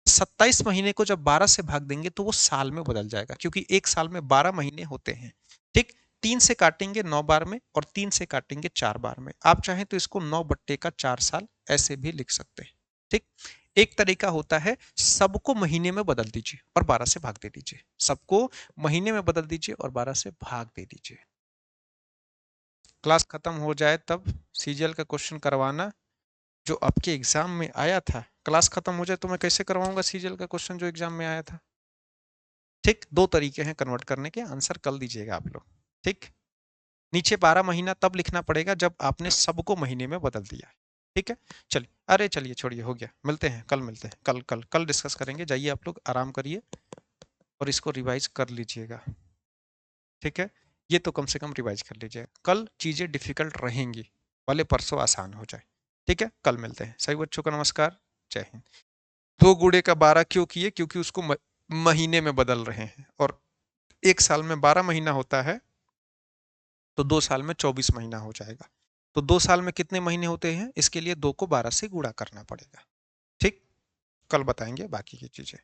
27 महीने को जब 12 से भाग देंगे तो वो साल में बदल जाएगा, क्योंकि एक साल में 12 महीने होते हैं। ठीक, 3 से काटेंगे 9 बार में और 3 से काटेंगे 4 बार में। आप चाहें तो इसको 9 बट्टे का 4 साल ऐसे भी लिख सकते हैं। ठीक, एक तरीका होता है सबको महीने में बदल दीजिए और 12 से भाग दे दीजिए, सबको महीने में बदल दीजिए और 12 से भाग दे दीजिए। क्लास खत्म हो जाए तब सीजीएल का क्वेश्चन करवाना जो आपके एग्जाम में आया था। क्लास खत्म हो जाए तो मैं कैसे करवाऊंगा सीजीएल का क्वेश्चन जो एग्जाम में आया था। ठीक, 2 तरीके हैं कन्वर्ट करने के, आंसर कर दीजिएगा आप लोग। ठीक, नीचे 12 महीना तब लिखना पड़ेगा जब आपने सबको महीने में बदल दिया। ठीक है, चलिए, अरे चलिए छोड़िए, हो गया, मिलते हैं कल, मिलते हैं कल, कल डिस्कस करेंगे। जाइए आप लोग आराम करिए और इसको रिवाइज कर लीजिएगा। ठीक है, ये तो कम से कम रिवाइज कर लीजिएगा, कल चीजें डिफिकल्ट रहेंगी, वाले परसों आसान हो जाए। ठीक है, कल मिलते हैं। सभी बच्चों का नमस्कार, जय हिंद। 2 गुणे का 12 क्यों किए, क्योंकि उसको महीने में बदल रहे हैं, और एक साल में 12 महीना होता है तो 2 साल में 24 महीना हो जाएगा। तो 2 साल में कितने महीने होते हैं, इसके लिए 2 को 12 से गुणा करना पड़ेगा। ठीक, कल बताएंगे बाकी की चीजें।